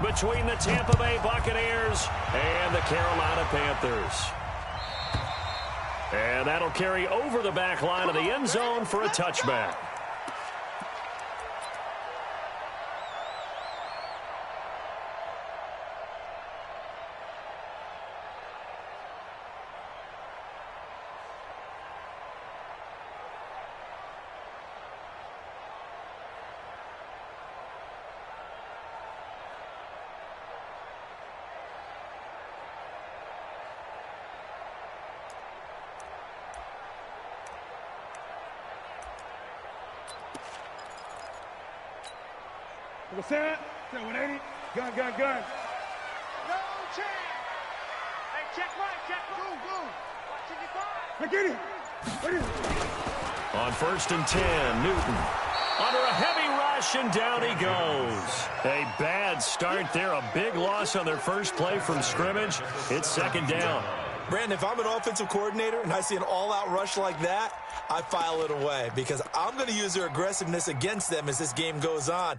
between the Tampa Bay Buccaneers and the Carolina Panthers. And that'll carry over the back line of the end zone for a touchback. What's that? 180. Gun. No chance. Hey, check right. Go. Watch it. Get it. On 1st and 10, Newton. Under a heavy rush, and down he goes. A bad start there. A big loss on their first play from scrimmage. It's 2nd down. Brandon, if I'm an offensive coordinator and I see an all-out rush like that, I file it away because I'm going to use their aggressiveness against them as this game goes on.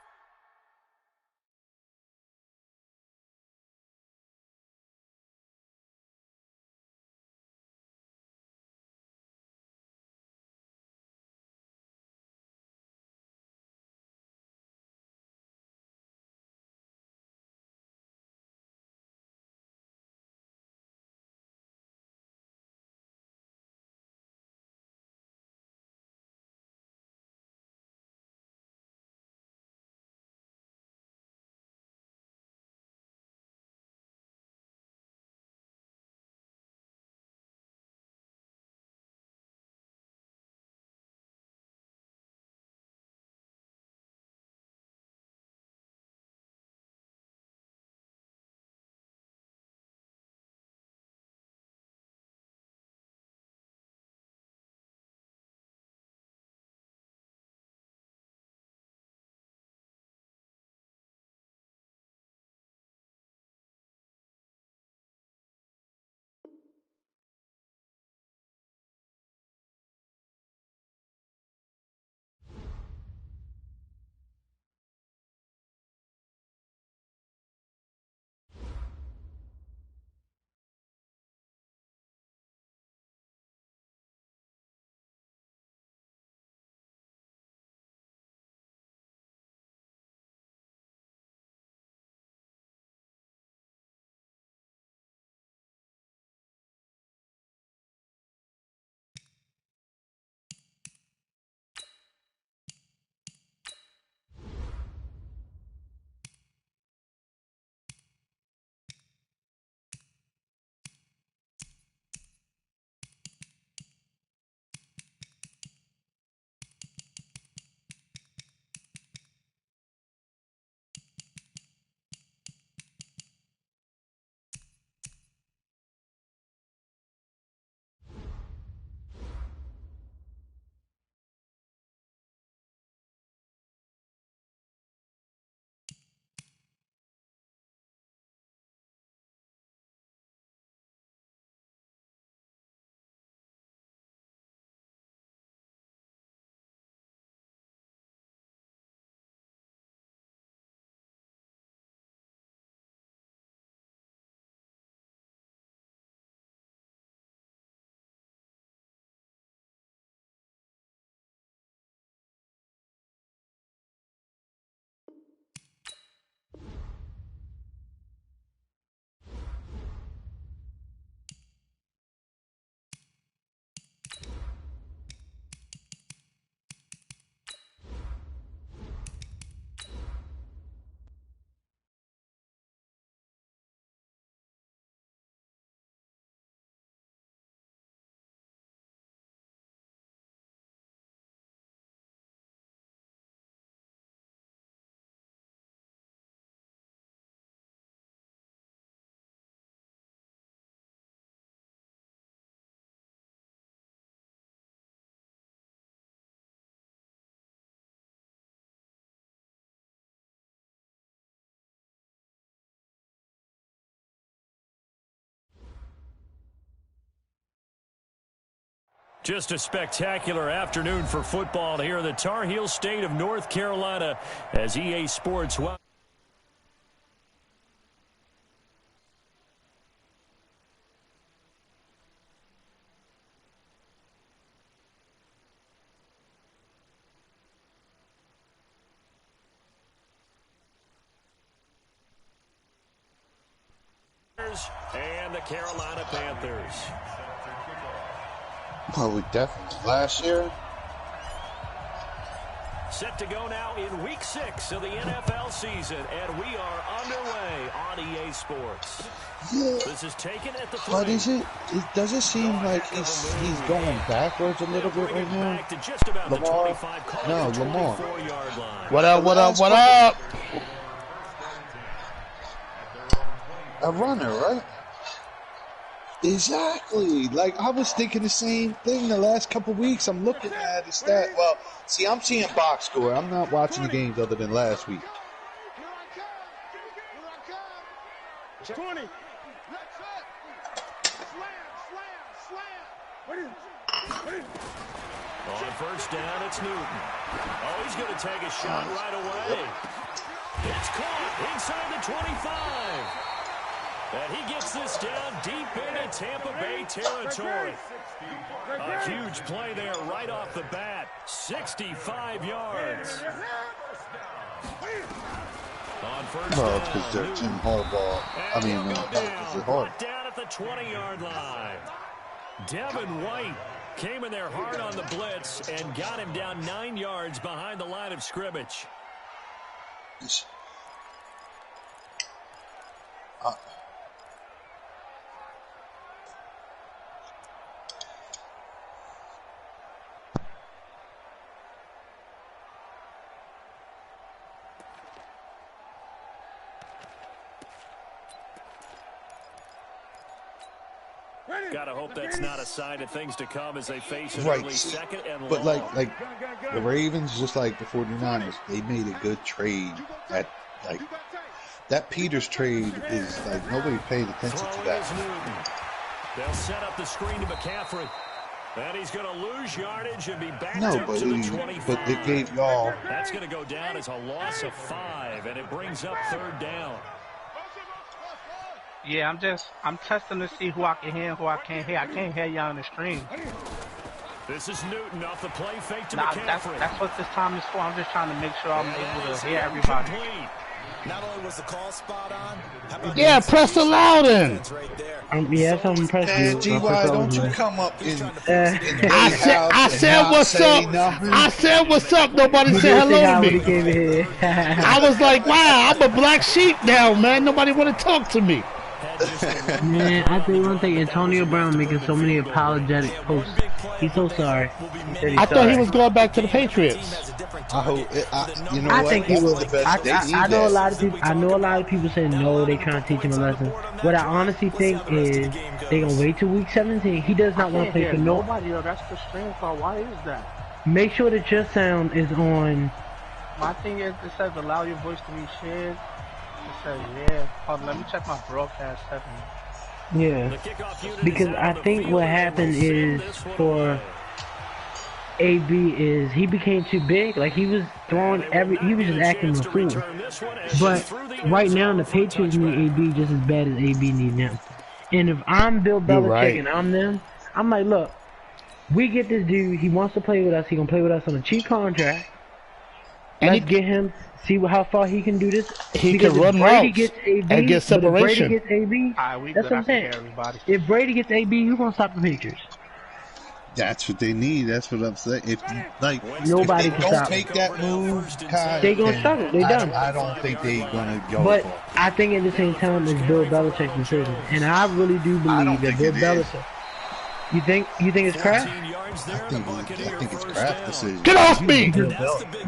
Just a spectacular afternoon for football here in the Tar Heel state of North Carolina as EA Sports Eagles and the Carolina Panthers. Oh, we definitely last year. Set to go now in week 6 of the NFL season, and we are underway on EA Sports. Yeah. This is taken at the 3. But does it seem like he's going backwards a little bit right now? Lamar? No, Lamar. What up? A runner, right? Exactly. Like, I was thinking the same thing the last couple weeks. I'm looking at his stat. Well, see, I'm seeing box score. I'm not watching the games other than last week. 20. On first down, it's Newton. Oh, he's going to take a shot right away. It's caught inside the 25. And he gets this down deep into Tampa Bay territory. A huge play there right off the bat. 65 yards. On first Well, down, because they're Jim Harbaugh. I mean, because they're hard. Down at the 20-yard line. Devin White came in there hard on the blitz and got him down 9 yards behind the line of scrimmage. Gotta hope that's not a sign of things to come as they face an early second and long. But like the Ravens, just like the 49ers, they made a good trade at that Peters trade is like nobody paid attention to that. They'll set up the screen to McCaffrey. And he's going to lose yardage and be back up to the 25. But it gave y'all. That's going to go down as a loss of 5, and it brings up third down. Yeah, I'm testing to see who I can hear and who I can't hear. I can't hear y'all on the stream. This is Newton off the play fake to McCaffrey. That's what this time is for. I'm just trying to make sure I'm able to hear everybody. Not only was the call spot on, yeah, press the loudon. Yeah, something press. GY, don't you come up in I said what's up. I said what's up. Nobody said hello to me. I was like, wow, I'm a black sheep now, man. Nobody want to talk to me. Man, I tell you one thing, Antonio Brown making so many apologetic posts. He's so sorry. I thought he was going back to the Patriots. I hope. You know I what? think he will. I know that. a lot of people. I know a lot of people say no. They trying to teach him a lesson. What I honestly think is they gonna wait till week 17. He does not want to play for nobody. Yo, that's the stream call. Why is that? Make sure that your sound is on. My thing is, it says allow your voice to be shared. It says yeah. Hold on, let me check my broadcast settings. Yeah, because I think what happened is for AB is he became too big. Like he was throwing he was just acting a fool. But right now the Patriots need AB just as bad as AB need him. And if I'm Bill Belichick and I'm them, I'm like, look, we get this dude. He wants to play with us. He gonna play with us on a cheap contract. And let's get him. See how far he can do this. He can run routes and get separation. If Brady gets AB, that's what I'm saying. If Brady gets AB, who's gonna stop the Patriots? That's what they need. That's what I'm saying. If nobody if they don't take that move, Kai, they gonna struggle. They done. I don't think they gonna go. But I think at the same time it's Bill Belichick's decision, and I really do believe that Bill Belichick. You think it's Kraft? I think it's Kraft's decision. Get off me!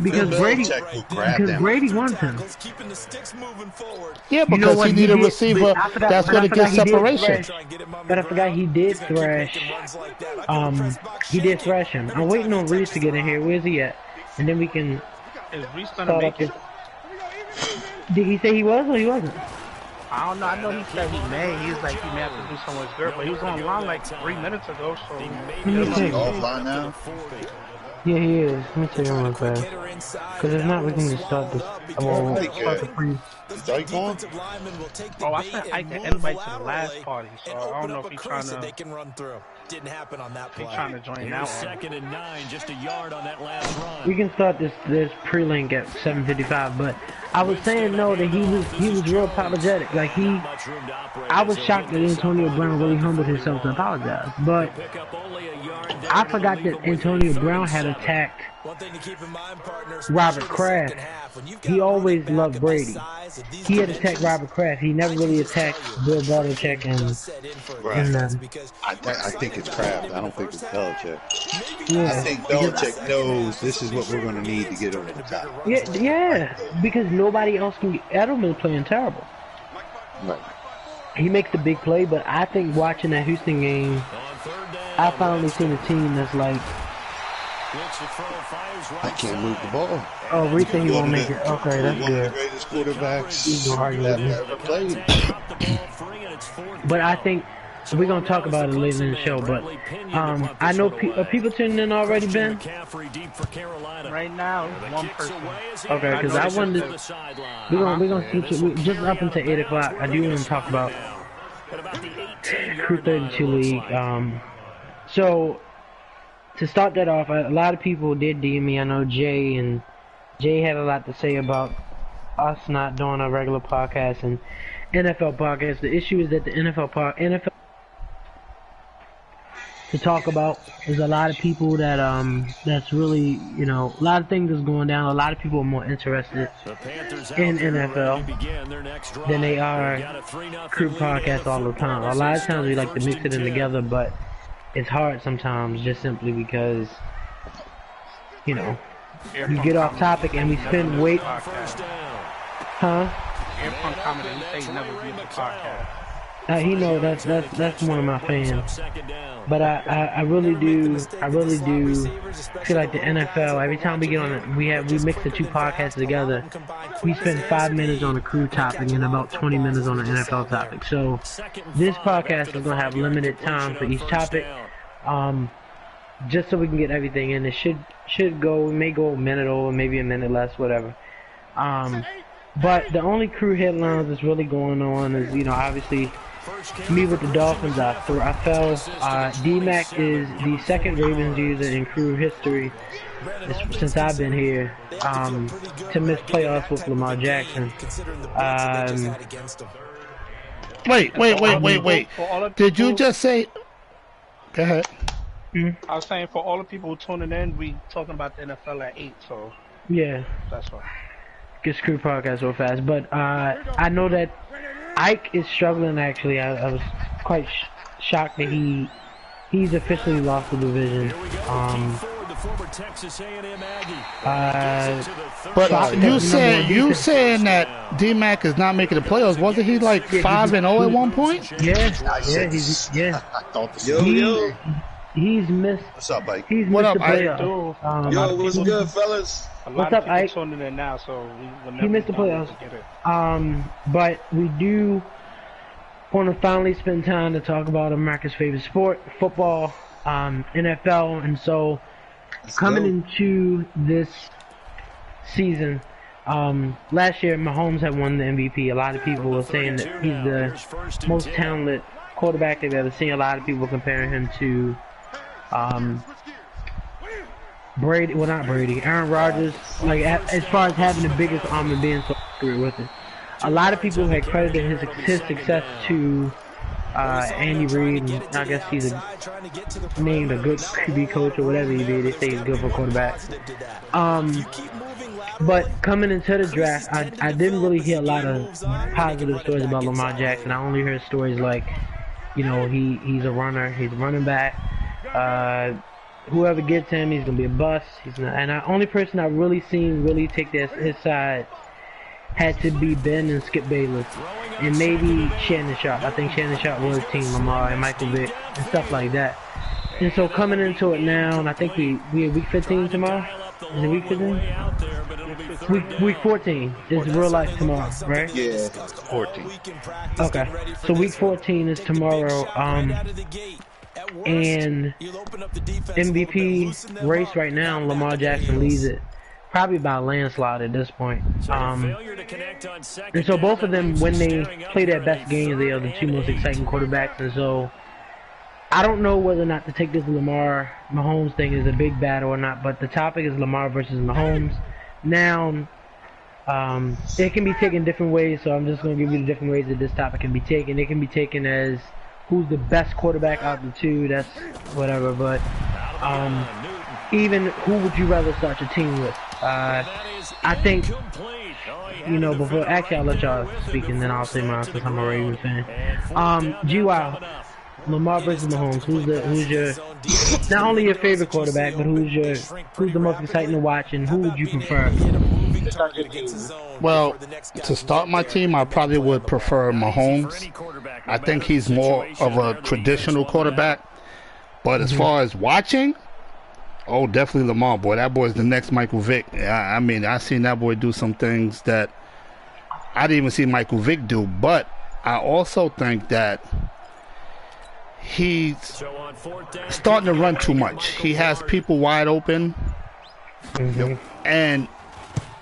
Because Brady wants him. Yeah, because he need a receiver that's going to get separation. But I forgot he did thrash. He did thrash him. I'm waiting on Reese to get in here. Where's he at? And then we can. Is Reese gonna make it? Did he say he was or he wasn't? I don't know. I know he said he may. He was like he may have to do something good, but he was online like 3 minutes ago. So he's offline now. Yeah, he is. Let me check him real fast. Because if not, we can just start the. Is Ike on? Oh, I sent Ike an invite to the last party, so I don't know if he's trying to. They can run through. Didn't happen on that play. He's trying to join now. 2nd and 9, just a yard on that last run. We can start this pre-link at 7:55, but I was saying no that he was real apologetic. Like I was shocked that Antonio Brown really humbled himself to apologize, but I forgot that Antonio Brown had attacked Robert Kraft. He always loved Brady. He had attacked Robert Kraft. He never really attacked Bill Belichick I think it's Kraft. I don't think it's Belichick. Yeah. I think Belichick knows this is what we're going to need to get over the top. Yeah, because nobody else can. Edelman's playing terrible. Right. He makes the big play, but I think watching that Houston game, I finally seen a team that's like, I can't move the ball. oh, Reese said he won't make it. Okay, that's One of the good. greatest quarterbacks He's gonna argue that with me. ever played. But I think we're gonna talk about it later in the show. But I know are people tuning in already, Ben? Right now, one person. Okay, because I wanted we're gonna switch it just up until 8 o'clock. I do want to talk about Crew 32 League. So to start that off, a lot of people did DM me. I know Jay had a lot to say about us not doing a regular podcast and NFL podcast. The issue is that the NFL to talk about. There's a lot of people that that's really, you know, a lot of things is going down. A lot of people are more interested in NFL than they are Crew podcasts all the time. A lot of times we like to mix it in together, but it's hard sometimes just simply because, you know, you get off topic and we spend weight. Huh? Airpunk commented, he say he never viewed the podcast. He know that's one of my fans. But I really do feel like the NFL, every time we get on it, we mix the two podcasts together. We spend 5 minutes on a Crew topic and about 20 minutes on the NFL topic. So this podcast is gonna have limited time for each topic, just so we can get everything in. It should go, we may go a minute over, maybe a minute less, whatever. But the only Crew headlines that's really going on is, you know, obviously me with the Dolphins. I fell. D-Mac is the second Ravens user in Crew history since I've been here to miss playoffs with Lamar Jackson. Wait. Did you just say? Go ahead. I was saying for all the people tuning in, we talking about the NFL at 8, so Yeah. that's why. Get Crew podcast real fast, but I know that Ike is struggling. Actually, I was quite shocked that he's officially lost the division. But you saying that D-Mac is not making the playoffs? Wasn't he like 5-0 at one point? Yeah. He's missed. What's up, Mike? He's What missed up, the Ike? playoffs. Yo, what's good, fellas? A lot What's up, of people Ike? tuning in now, so we will He never missed the be able playoffs. to get it. But we do want to finally spend time to talk about America's favorite sport, football, NFL, and so coming into this season, last year Mahomes had won the MVP. A lot of people were saying that he's the most talented quarterback they've ever seen. A lot of people comparing him to Brady, well not Brady, Aaron Rodgers, like as far as having the biggest arm and being so accurate with it. A lot of people had credited his success to Andy Reid, and I guess he's named a good QB coach or whatever he did. They say he's good for quarterback. But coming into the draft, I didn't really hear a lot of positive stories about Lamar Jackson. I only heard stories like, you know, he's a runner, he's a running back. Whoever gets him, he's gonna be a bust. He's not, and the only person I really seen really take his side had to be Ben and Skip Bayless, and maybe Shannon Sharp. I think Shannon Sharp was Team Lamar and Michael Vick and stuff like that. And so coming into it now, and I think we are week 15 tomorrow. Is it week 15? Week 14 is real life tomorrow, right? Yeah, 14. Okay, so week 14 is tomorrow. And MVP race right now, Lamar Jackson leads it. probably by landslide at this point. And so both of them, when they play their best games, they are the two most exciting quarterbacks. And so I don't know whether or not to take this Lamar Mahomes thing as a big battle or not, but the topic is Lamar versus Mahomes. Now, it can be taken different ways, so I'm just going to give you the different ways that this topic can be taken. It can be taken as who's the best quarterback out of the two, that's whatever, but even who would you rather start your team with? I think, you know, before, actually I'll let y'all speak and then I'll say mine since I'm a Ravens fan. Gywu, Lamar versus Mahomes, who's your, not only your favorite quarterback, but who's the most exciting to watch, and who would you prefer? Well, to start my team, I probably would prefer Mahomes. I think he's more of a traditional quarterback. But as far as watching, oh, definitely Lamar, boy. That boy's the next Michael Vick. I mean, I seen that boy do some things that I didn't even see Michael Vick do. But I also think that he's starting to run too much. He has people wide open, and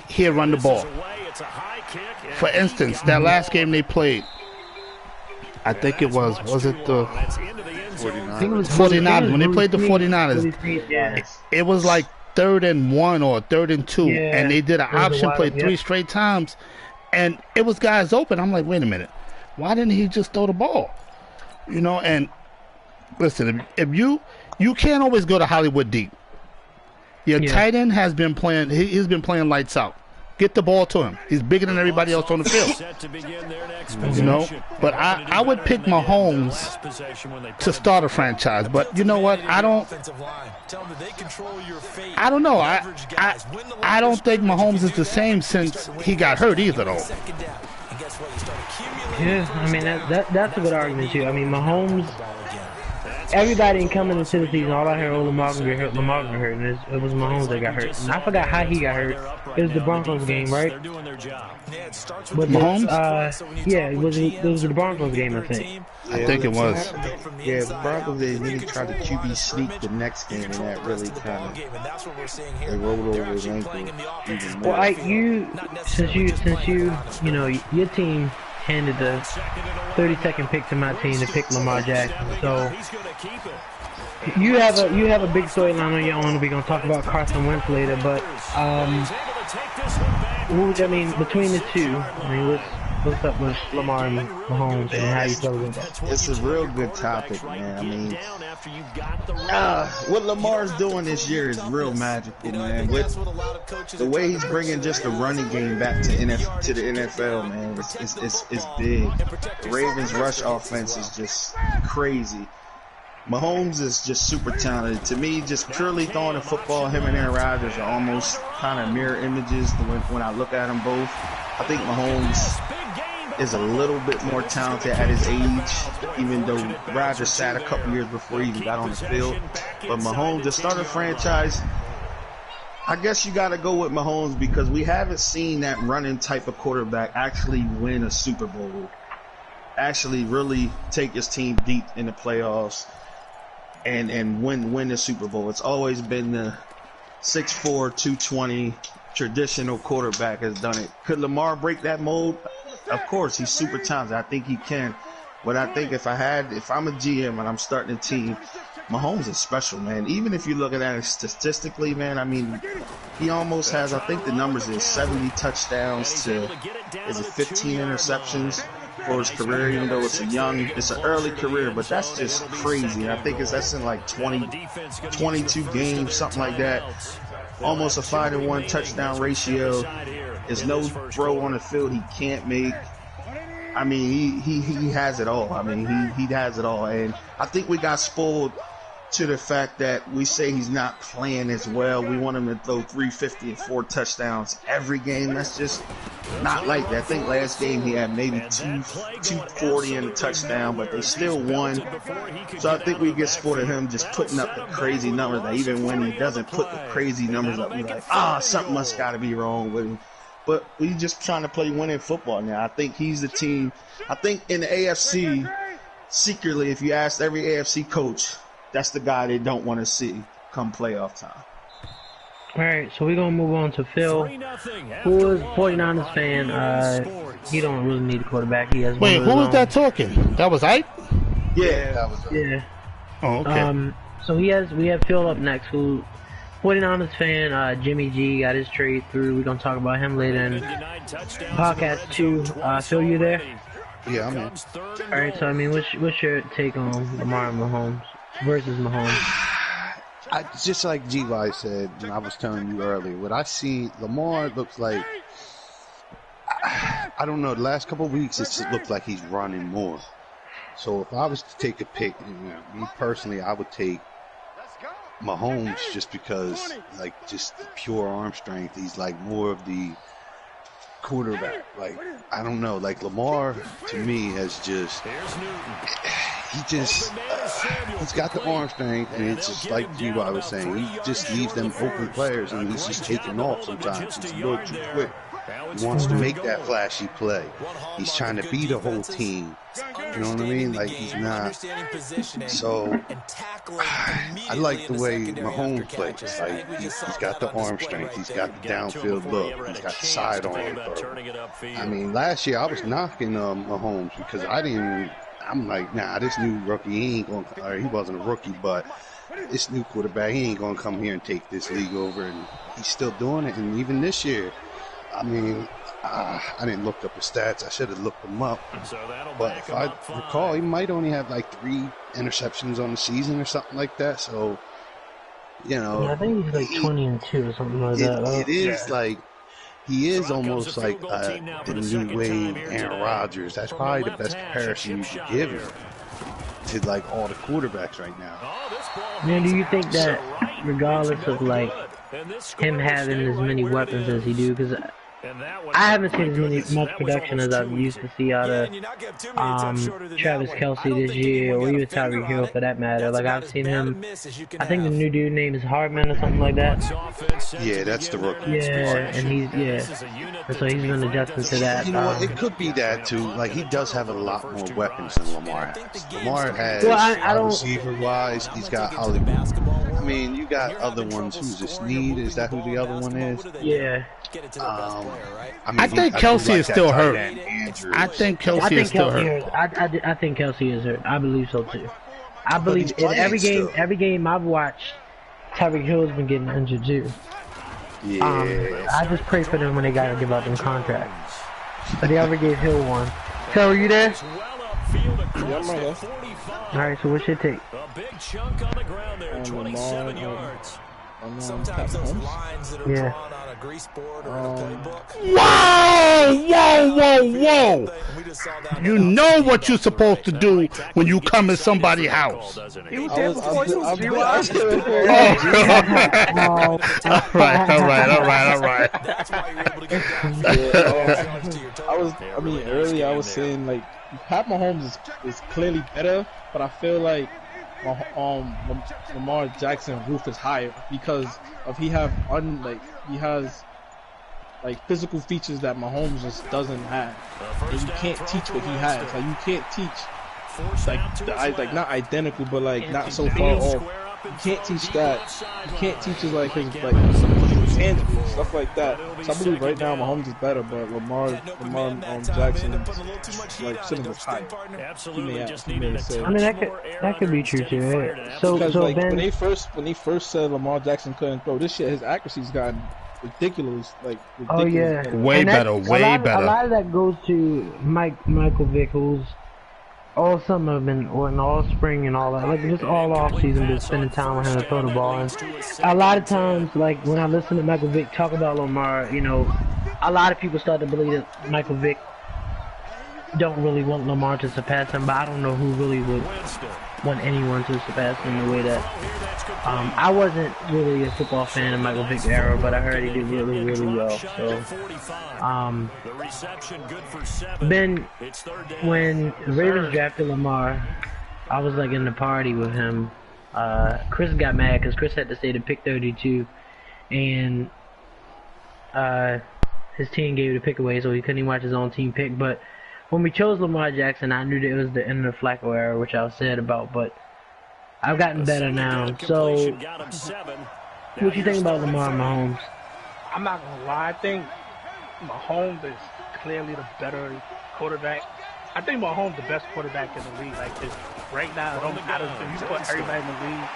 he'll run the ball. For instance, that last game they played, I think it was it the 49ers? When they played the 49ers, it was like 3rd and 1 or 3rd and 2, and they did an option play 3 straight times, and it was guys open. I'm like, wait a minute, why didn't he just throw the ball? You know, and listen, if you can't always go to Hollywood deep. Your tight end has been playing. He's been playing lights out. Get the ball to him. He's bigger than everybody else on the field. You know, but I would pick Mahomes to start a franchise. But you know what? I don't know. I don't think Mahomes is the same since he got hurt either, though. Yeah, I mean that's a good argument too. I mean Mahomes. Everybody coming into the season, all I heard, Lamar gonna get hurt, and it was Mahomes that got hurt. And I forgot how he got hurt. It was the Broncos game, right? But Mahomes? It was the Broncos game, I think. I think it was. Yeah, the Broncos, they really tried to QB sneak the next game, and that really kind of, they rolled over his ankle even more. Well, since you know, your team handed the 32nd pick to my team to pick Lamar Jackson. So you have a big storyline on your own. We're gonna talk about Carson Wentz later, but between the two, I mean, what's up with Lamar and Mahomes and how you feel about that? It's a real good topic, man. I mean, what Lamar's doing this year is real magical, man. With the way he's bringing just the running game back to the NFL, man, it's big. The Ravens' rush offense is just crazy. Mahomes is just super talented. To me, just purely throwing the football, him and Aaron Rodgers are almost kind of mirror images when I look at them both. I think Mahomes is a little bit more talented at his age, even though Rodgers sat a couple years before he even got on the field. But Mahomes, the starter franchise, I guess you got to go with Mahomes because we haven't seen that running type of quarterback actually win a Super Bowl, actually really take his team deep in the playoffs and win the Super Bowl. It's always been the 6'4", 220 traditional quarterback has done it. Could Lamar break that mold? Of course, he's super talented. I think he can. But I think if I'm a GM and I'm starting a team, Mahomes is special, man. Even if you look at it statistically, man, I mean, he almost has, I think the numbers is 70 touchdowns to, is it 15 interceptions for his career, even though it's an early career, but that's just crazy. I think that's in like 22 games, something like that. Almost a 5-to-1 touchdown ratio. There's no throw on the field he can't make. I mean, he has it all. I mean, he has it all. And I think we got spoiled to the fact that we say he's not playing as well. We want him to throw 350 and 4 touchdowns every game. That's just not like that. I think last game he had maybe 240 and a touchdown, but they still won. So I think we get spoiled of him just putting up the crazy numbers. That even when he doesn't put the crazy numbers up, we're like, something must got to be wrong with him. But we just trying to play winning football now. I think he's the team. I think in the AFC, secretly, if you ask every AFC coach, that's the guy they don't want to see come playoff time. Alright, so we're going to move on to Phil, who is 49ers fan. He don't really need a quarterback. He has Wait, who was that talking? That was Ike? Yeah, that was Yeah. Oh, okay. So we have Phil up next, who 49ers fan. Jimmy G got his trade through. We're going to talk about him later in podcast 2. Phil, you there? Yeah, I'm in. Alright, so I mean, what's your take on Lamar Mahomes versus Mahomes? Just like GY said, and I was telling you earlier, what I see, Lamar looks like, I don't know, the last couple of weeks, it's just looked like he's running more. So if I was to take a pick, me personally, I would take Mahomes just because, like, just pure arm strength. He's like more of the quarterback. Like, I don't know, like Lamar to me has just, he's got the arm strength, and it's just like GY was saying, he just leaves them open players, and he's just taking off sometimes. He's a little too quick. He wants to make that flashy play. He's trying to beat the whole team. You know what I mean? Like, he's not. So, I like the way Mahomes plays. Like, he's got the arm strength. He's got the downfield look. He's got the sidearm. I mean, last year I was knocking Mahomes because I'm like, nah, this new rookie, he ain't going to, or he wasn't a rookie, but this new quarterback, he ain't going to come here and take this league over. And he's still doing it. And even this year, I mean, I didn't look up his stats. I should have looked them up. But if I recall, he might only have like 3 interceptions on the season or something like that. So, you know. Yeah, I think he's like 20-2 or something like that. It is like, he is almost like the new wave Aaron Rodgers. That's probably the best comparison you could give him to like all the quarterbacks right now. Man, do you think that regardless of like him having as many weapons as he do, because I haven't seen as much production as I've used to see out of Travis Kelce this year, or even Tyreek Hill for that matter. Like, I've seen him, I think the new dude name is Hardman or something like that. Yeah, that's the rookie. Yeah, and so he's been adjusting to that. You know what, it could be that too. Like, he does have a lot more weapons than Lamar has. Lamar has, receiver-wise, he's got Hollywood. I mean, you got other ones. Who's this? Snead? Is that who the other one is? Yeah. I think Kelce is still hurt. I think Kelce is still hurt. I think Kelce is hurt. I believe so too. I believe in every game I've watched, Tyreek Hill's been getting injured too. Yeah. I just pray for them when they gotta give out them contracts. But they already gave Hill one. So, are you there? Yeah, I'm right here. Alright, so what's your take? A big chunk on the ground there, 27 yards. Sometimes there's lines that are drawn on a grease board or in a playbook. Whoa! You know what you're supposed to do when you come in somebody's house. He was there before you was All right. That's why you're able to get down. Earlier I was saying, like, Pat Mahomes is clearly better, but I feel like Lamar Jackson roof is higher because of he has physical features that Mahomes just doesn't have. And you can't teach what he has. Like, you can't teach not identical, but like not so far off. You can't teach that. You can't teach his intangibles, stuff like that. So I believe right now Mahomes is better, but Lamar Jackson like sitting was high. He may say. I mean, that could be true too. Right? So like, Ben, when they first said Lamar Jackson couldn't throw, this year his accuracy's gotten ridiculous. Oh yeah, way better. A lot of that goes to Michael Vick, who's all summer been, or in all spring and all that, like just all off season, been spending time with him to throw the ball. And a lot of times, like when I listen to Michael Vick talk about Lamar, you know, a lot of people start to believe that Michael Vick don't really want Lamar to surpass him, but I don't know who really would want anyone to surpass him the way that. I wasn't really a football fan of Michael Vick's era, but I heard he did really, really well. So, Ben, when the Ravens drafted Lamar, I was like in the party with him. Chris got mad because Chris had to stay to pick 32, and his team gave the pick away, so he couldn't even watch his own team pick. But when we chose Lamar Jackson, I knew that it was the end of the Flacco era, which I was sad about, but I've gotten better now. So, What you think about Lamar Mahomes? I'm not gonna lie. I think Mahomes is clearly the better quarterback. I think Mahomes the best quarterback in the league. Like right now, I don't think you put everybody in the league,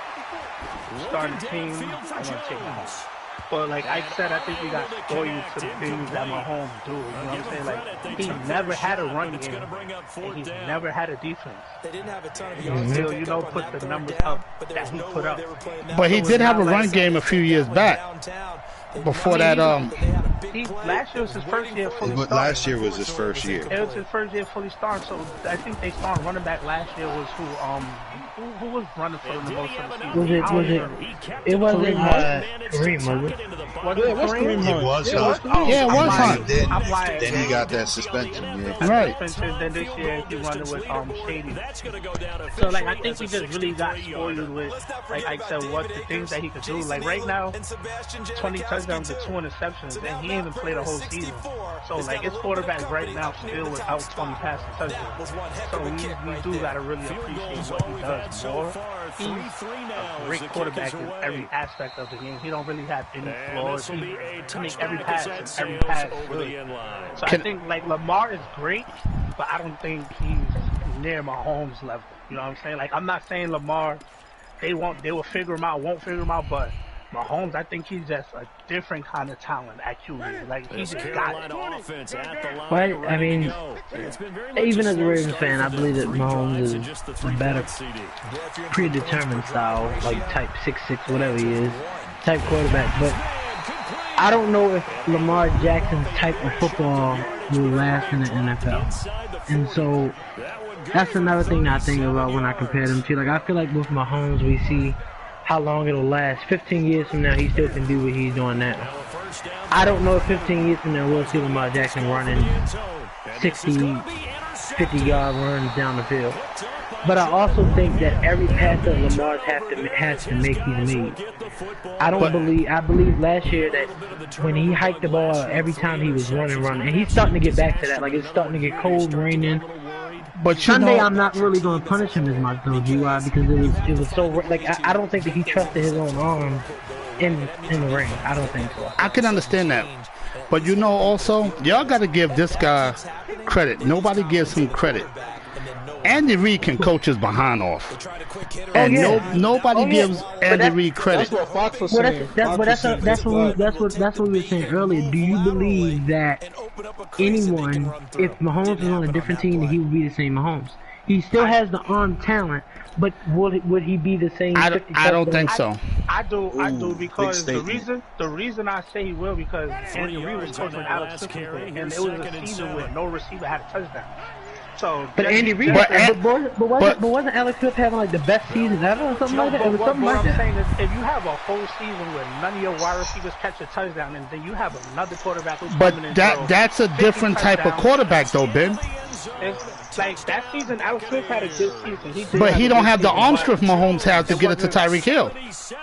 starting team, I'm gonna take Mahomes. But like I said, I think we got spoiled to the things that Mahomes do. You know what I'm saying? Like he never had a run game, and he never had a defense. They didn't have a ton of Still, you know, put the numbers up that he put up. But he did have a run game a few years back. Before that, last year was his first year fully starting. Last year was his first year. It was his first year fully starting. So I think they started running back last year was who was running for the most of the season? It wasn't Kareem, was it? It was Hunt. Yeah, it was Hunt. Then he got that suspension. Yeah. Right. Then this year he running with Shady. So like I think we just really got spoiled with like I said what the things that he could do. Like right now, 20 touchdowns to 2 interceptions, and he ain't even played a whole season. So like his quarterback right now still without 20 passing touchdowns. So we do gotta really appreciate what he does more. He's a great quarterback in every aspect of the game. He don't really have any flaws. He makes every pass good. So I think like Lamar is great, but I don't think he's near Mahomes level. You know what I'm saying? Like I'm not saying Lamar, they will figure him out, won't figure him out, but Mahomes, I think he's just a different kind of talent, actually. Like, he just got it. Well, I mean, even as a Ravens fan, I believe that Mahomes is a better predetermined style, like type 6'6", whatever he is, type quarterback. But I don't know if Lamar Jackson's type of football will last in the NFL. And so that's another thing that I think about when I compare them to. Like, I feel like with Mahomes, we see how long it'll last. 15 years from now, he still can do what he's doing now. I don't know if 15 years from now we'll see Lamar Jackson running 60, 50-yard runs down the field. But I also think that every pass that Lamar has to make, he's made. I believe last year that when he hiked the ball every time he was running, and he's starting to get back to that. Like, it's starting to get cold, raining. But Sunday, I'm not really going to punish him as much, though, Gywu, because it was so, like, I don't think that he trusted his own arm in the ring. I don't think so. I can understand that. But, you know, also, y'all got to give this guy credit. Nobody gives him credit. Andy Reid can coach his behind off. And nobody gives Andy Reid credit. That's what Fox was saying. That's what we were saying earlier. Do you believe that anyone, if Mahomes was on a different team, that he would be the same Mahomes? He still has the arm talent, but would he be the same? I don't think so. I do because the reason I say he will because Andy Reid was coaching Alex Smith, and it was a season where no receiver had a touchdown. So, but Andy Reid, but wasn't Alex Smith having like the best season ever or something like that? It was something like that. What I'm saying is, if you have a whole season where none of your wide receivers catch a touchdown, and then you have another quarterback who's coming in. But that's a different type of quarterback, though, Ben. It's like that season, Alex Smith had a good season. But he don't have the arm strength Mahomes has to get it to Tyreek Hill.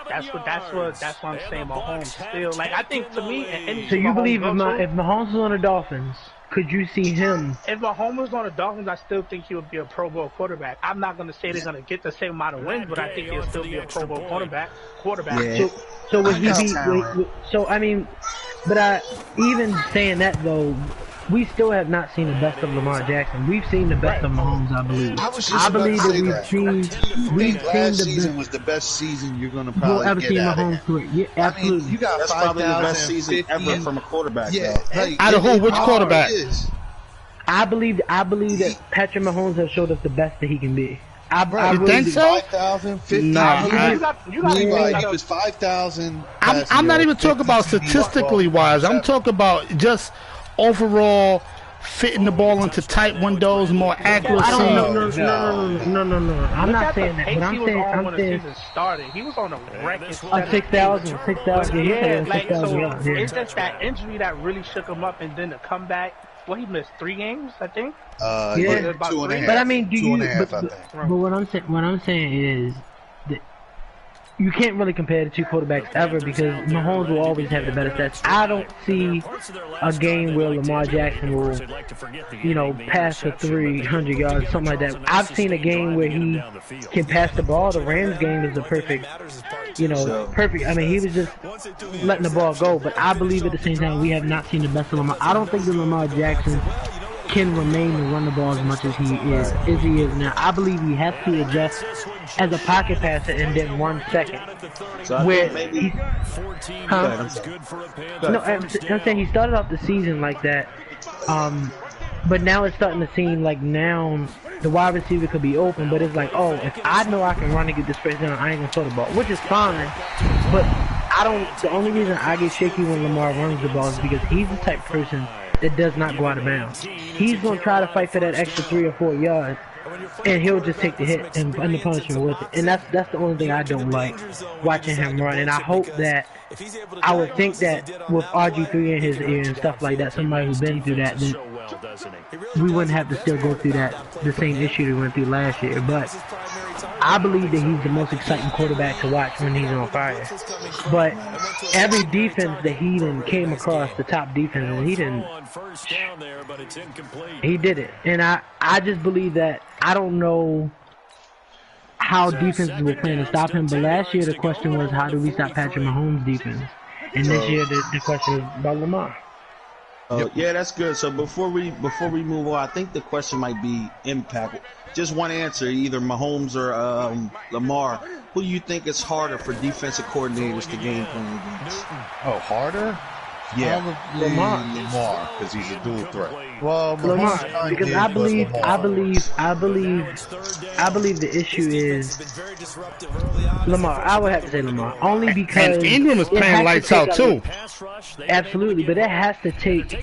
That's what I'm saying. Mahomes still like I think to me. So you believe if Mahomes was on the Dolphins? Could you see him? If Mahomes was on the Dolphins, I still think he would be a Pro Bowl quarterback. I'm not going to say they're going to get the same amount of wins, but I think he'll still be a Pro Bowl quarterback. Yeah. So would he be? So I mean, but even saying that though, we still have not seen the best of Lamar Jackson. We've seen the best of Mahomes, I believe. I believe that last season was the best season you're going to probably ever get see out Mahomes of him. Yeah, absolutely. I mean, you got that's probably the best season ever from a quarterback. Yeah, like, out of who? Which quarterback? I believe that Patrick Mahomes has showed us the best that he can be. You think so? 5,000, 50,000. No, he was 5,000. I'm not even talking about statistically wise. I'm talking about just overall fitting the ball into tight windows, more accuracy. No. I'm not saying that. But I'm saying started. He was on a record. 6,000. Yeah, like so. It's just that injury that really shook him up, and then to come back. Well, he missed 3 games, I think. Yeah, 2.5. But I mean, I think. But what I'm saying is that you can't really compare the two quarterbacks ever because Mahomes will always have the better stats. I don't see a game where Lamar Jackson will, you know, pass for 300 yards, something like that. I've seen a game where he can pass the ball. The Rams game is a perfect, you know, perfect. I mean, he was just letting the ball go. But I believe at the same time we have not seen the best of Lamar. I don't think that Lamar Jackson can remain to run the ball as much as he is now. I believe he has to adjust as a pocket passer and then run second. So where maybe no, I'm saying he started off the season like that, but now it's starting to seem like now the wide receiver could be open, but it's like, oh, if I know I can run and get this first down, I ain't gonna throw the ball, which is fine. But I don't. The only reason I get shaky when Lamar runs the ball is because he's the type of person that does not go out of bounds. He's going to try to fight for that extra 3 or 4 yards, and he'll just take the hit and the punishment with it. And that's the only thing I don't like watching him run. And I hope that, I would think that with RG3 in his ear and stuff like that, somebody who's been through that, then we wouldn't have to still go through the same issue we went through last year. But I believe that he's the most exciting quarterback to watch when he's on fire. But every defense that he then came across, the top defense, he did it. And I just believe that, I don't know how defenses were playing to stop him, but last year the question was, how do we stop Patrick Mahomes' defense? And this year the question is about Lamar. Yeah, that's good. So before we move on, I think the question might be impact. Just one answer, either Mahomes or Lamar. Who do you think is harder for defensive coordinators to game plan against? Oh, harder? Yeah, Lamar, because he's a dual threat. Well, Lamar, because I believe the issue is Lamar. I would have to say Lamar, only because and Ingram is playing lights out too. Absolutely, but it has to take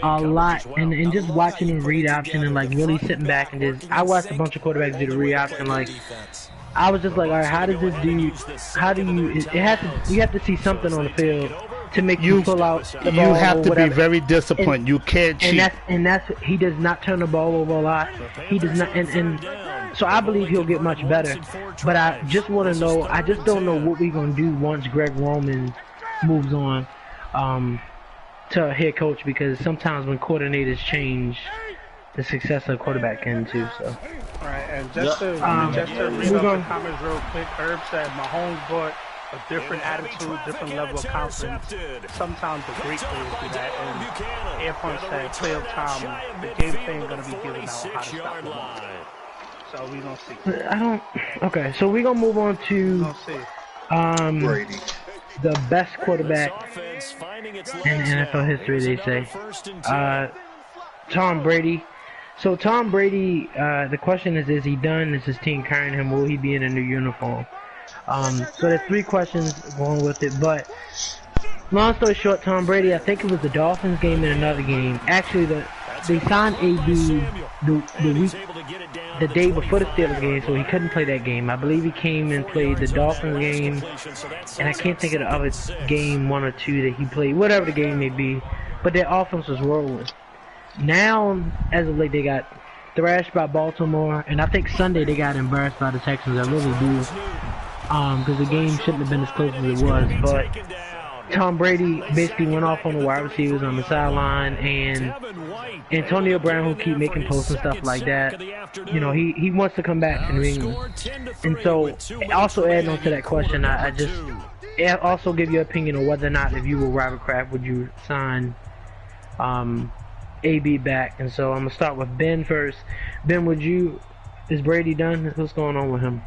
a lot, and just watching him read option and like really sitting back and just. I watched a bunch of quarterbacks do the read option, like. I was just like, all right, how does this dude? How do you? You have to see something on the field to make you pull out the ball. You have to be very disciplined. You can't cheat. And that's he does not turn the ball over a lot. He does not, and so I believe he'll get much better. But I just want to know. I just don't know what we're gonna do once Greg Roman moves on to head coach, because sometimes when coordinators change, the success of a quarterback can too. So. Right, and just to read off the comments real quick, Herb said Mahomes brought a different attitude, different level of confidence. Sometimes the great players do that, and Airport said play of time, the game plan going to be given out how to stop Lamar. So we gonna see. Okay, so we're gonna move on to Brady, the best quarterback in NFL history. They say Tom Brady. So Tom Brady, the question is he done? Is his team carrying him? Will he be in a new uniform? So there's 3 questions going with it, but long story short, Tom Brady, I think it was the Dolphins game and another game. Actually, they signed AB the day before the Steelers game, so he couldn't play that game. I believe he came and played the Dolphins game, and I can't think of the other game, 1 or 2 that he played, whatever the game may be, but their offense was rolling. Now, as of late, they got thrashed by Baltimore, and I think Sunday they got embarrassed by the Texans. I really do, because the game shouldn't have been as close as it was. But Tom Brady basically went off on the wide receivers on the sideline, and Antonio Brown, who keep making posts and stuff like that, you know, he wants to come back to New England. And so, also adding on to that question, I just also give your opinion on whether or not, if you were Robert Kraft, would you sign AB back. And so I'm gonna start with Ben first. Ben, is Brady done? What's going on with him?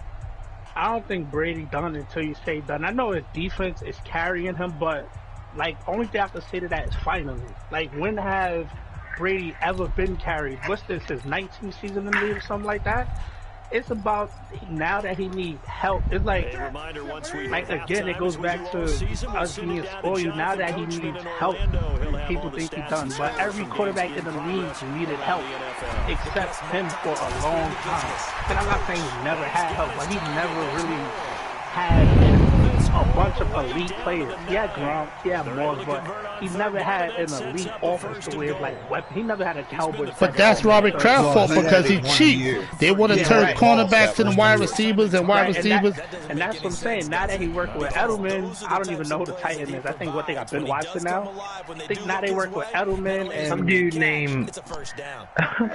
I don't think Brady done until you say done. I know his defense is carrying him, but like only thing I can say to that is finally. Like, when have Brady ever been carried? What's this, his 19th season in the league or something like that? It's about now that he needs help. It's like again, it goes back to us being spoiled. Now that he needs help, people think he's done. But every quarterback in the league needed help, except him for a long time. And I'm not saying he never had help, but he never really had a bunch of elite players. He had Gronk, he had Moss, but he never had an elite offense to where like weapon. He never had a Cowboys. But that's Robert Kraft's fault because he cheap. They want to turn cornerbacks into wide receivers and wide receivers. And that's what I'm saying. Now that he worked with Edelman, I don't even know who the tight end is. I think what they got Ben Watson now. I think now they work with Edelman and some dude named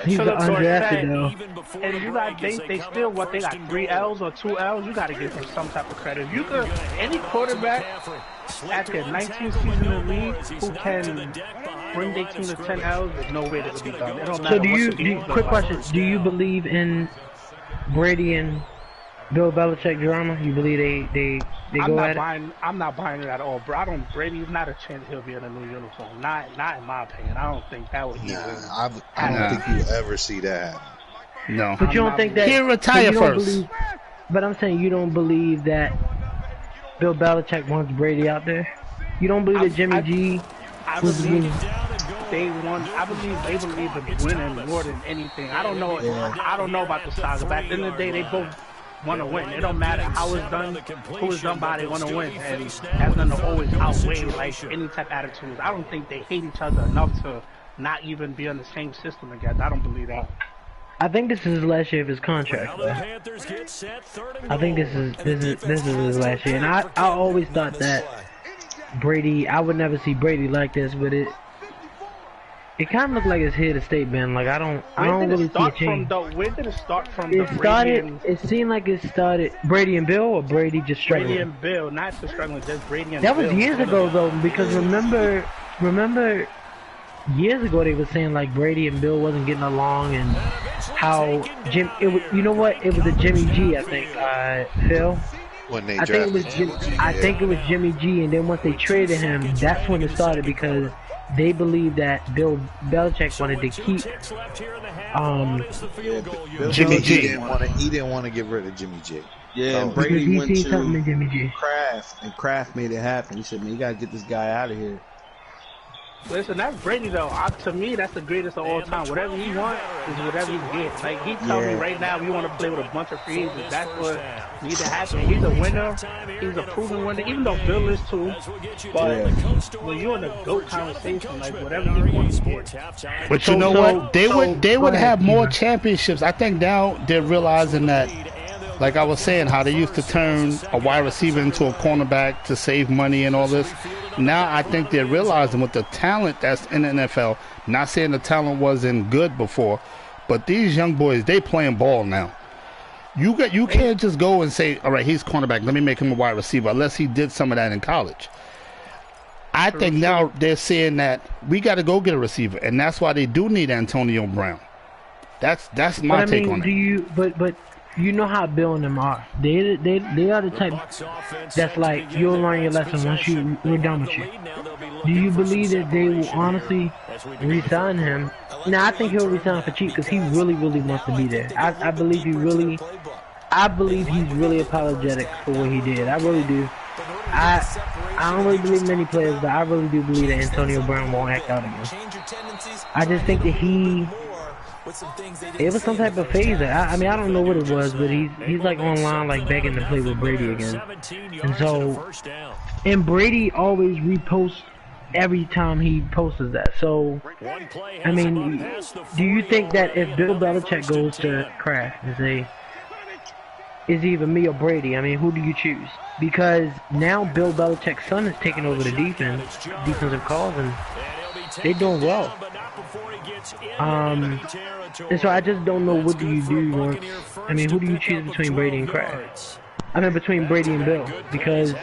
he's undrafted though. And you got they still what they got 3 L's or 2 L's. You got to give him some type of credit. You could any quarterback at their 19th season in the league who can bring their team to 10 L's, there's no way that could be done. It don't matter. So quick question, do you believe in Brady and Bill Belichick drama? You believe they go at it? I'm not buying it at all, bro. Brady's not a chance he'll be in a new uniform. Not in my opinion. I don't think that would be. I don't think you'll ever see that. No. But you don't think that he'll retire first. But I'm saying you don't believe that Bill Belichick wants Brady out there. You don't believe that Jimmy G was winning. I believe they believe in winning more than anything. I don't know. I don't know about the saga. But at the end of the day, they both want to win. It don't matter how it's done, who it's done by. They want to win, and that's going to always outweigh like any type of attitudes. I don't think they hate each other enough to not even be on the same system again. I don't believe that. I think this is his last year of his contract. I think this is his last year, and I always thought that Brady. I would never see Brady like this, but it kind of looked like it's here to stay, Ben. Like I don't really see a change. Where did it start from? It seemed like it started Brady and Bill, or Brady just struggling. Brady and Bill, not just struggling, just Brady and Bill. That was years ago though, because remember. Years ago, they were saying like Brady and Bill wasn't getting along, and how you know what? It was a Jimmy G, I think. Phil. When they I think it was Jimmy G, and then once they traded him, that's when it started because they believed that Bill Belichick wanted to keep Jimmy G. He didn't want to get rid of Jimmy G. Yeah, and Brady went to Kraft, and Kraft made it happen. He said, "Man, you gotta get this guy out of here." Listen, that's Brady though. To me, that's the greatest of all time. Whatever he wants is whatever he gets. Like he tells me right now, we want to play with a bunch of free agents. That's what needs to happen. He's a winner. He's a proven winner. Even though Bill is too. But when you're in the GOAT conversation, like whatever he wants, he gets. But you know what? They would have more championships. I think now they're realizing that. Like I was saying, how they used to turn a wide receiver into a cornerback to save money and all this. Now I think they're realizing with the talent that's in the NFL, not saying the talent wasn't good before, but these young boys, they playing ball now. You can't just go and say, all right, he's cornerback, let me make him a wide receiver, unless he did some of that in college. I think now they're saying that we got to go get a receiver, and that's why they do need Antonio Brown. That's my take on it. But you know how Bill and them are. They are the type that's like, you'll learn your lesson once we're done with you. Do you believe that they will honestly re-sign him? Now, I think he'll resign for cheap because he really, really wants to be there. I believe he's really apologetic for what he did. I really do. I don't really believe many players, but I really do believe that Antonio Brown won't act out again. I just think that it was some type of phaser. I mean, I don't know what it was, but he's like online, like begging to play with Brady again. And Brady always reposts every time he posts that. So, I mean, do you think that if Bill Belichick goes to Kraft and say, is either me or Brady, I mean, who do you choose? Because now Bill Belichick's son is taking over the defensive calls, and they're doing well. And so I just don't know, what do you do once, I mean, who do you choose between Brady and Kraft? I mean, between Brady and Bill, because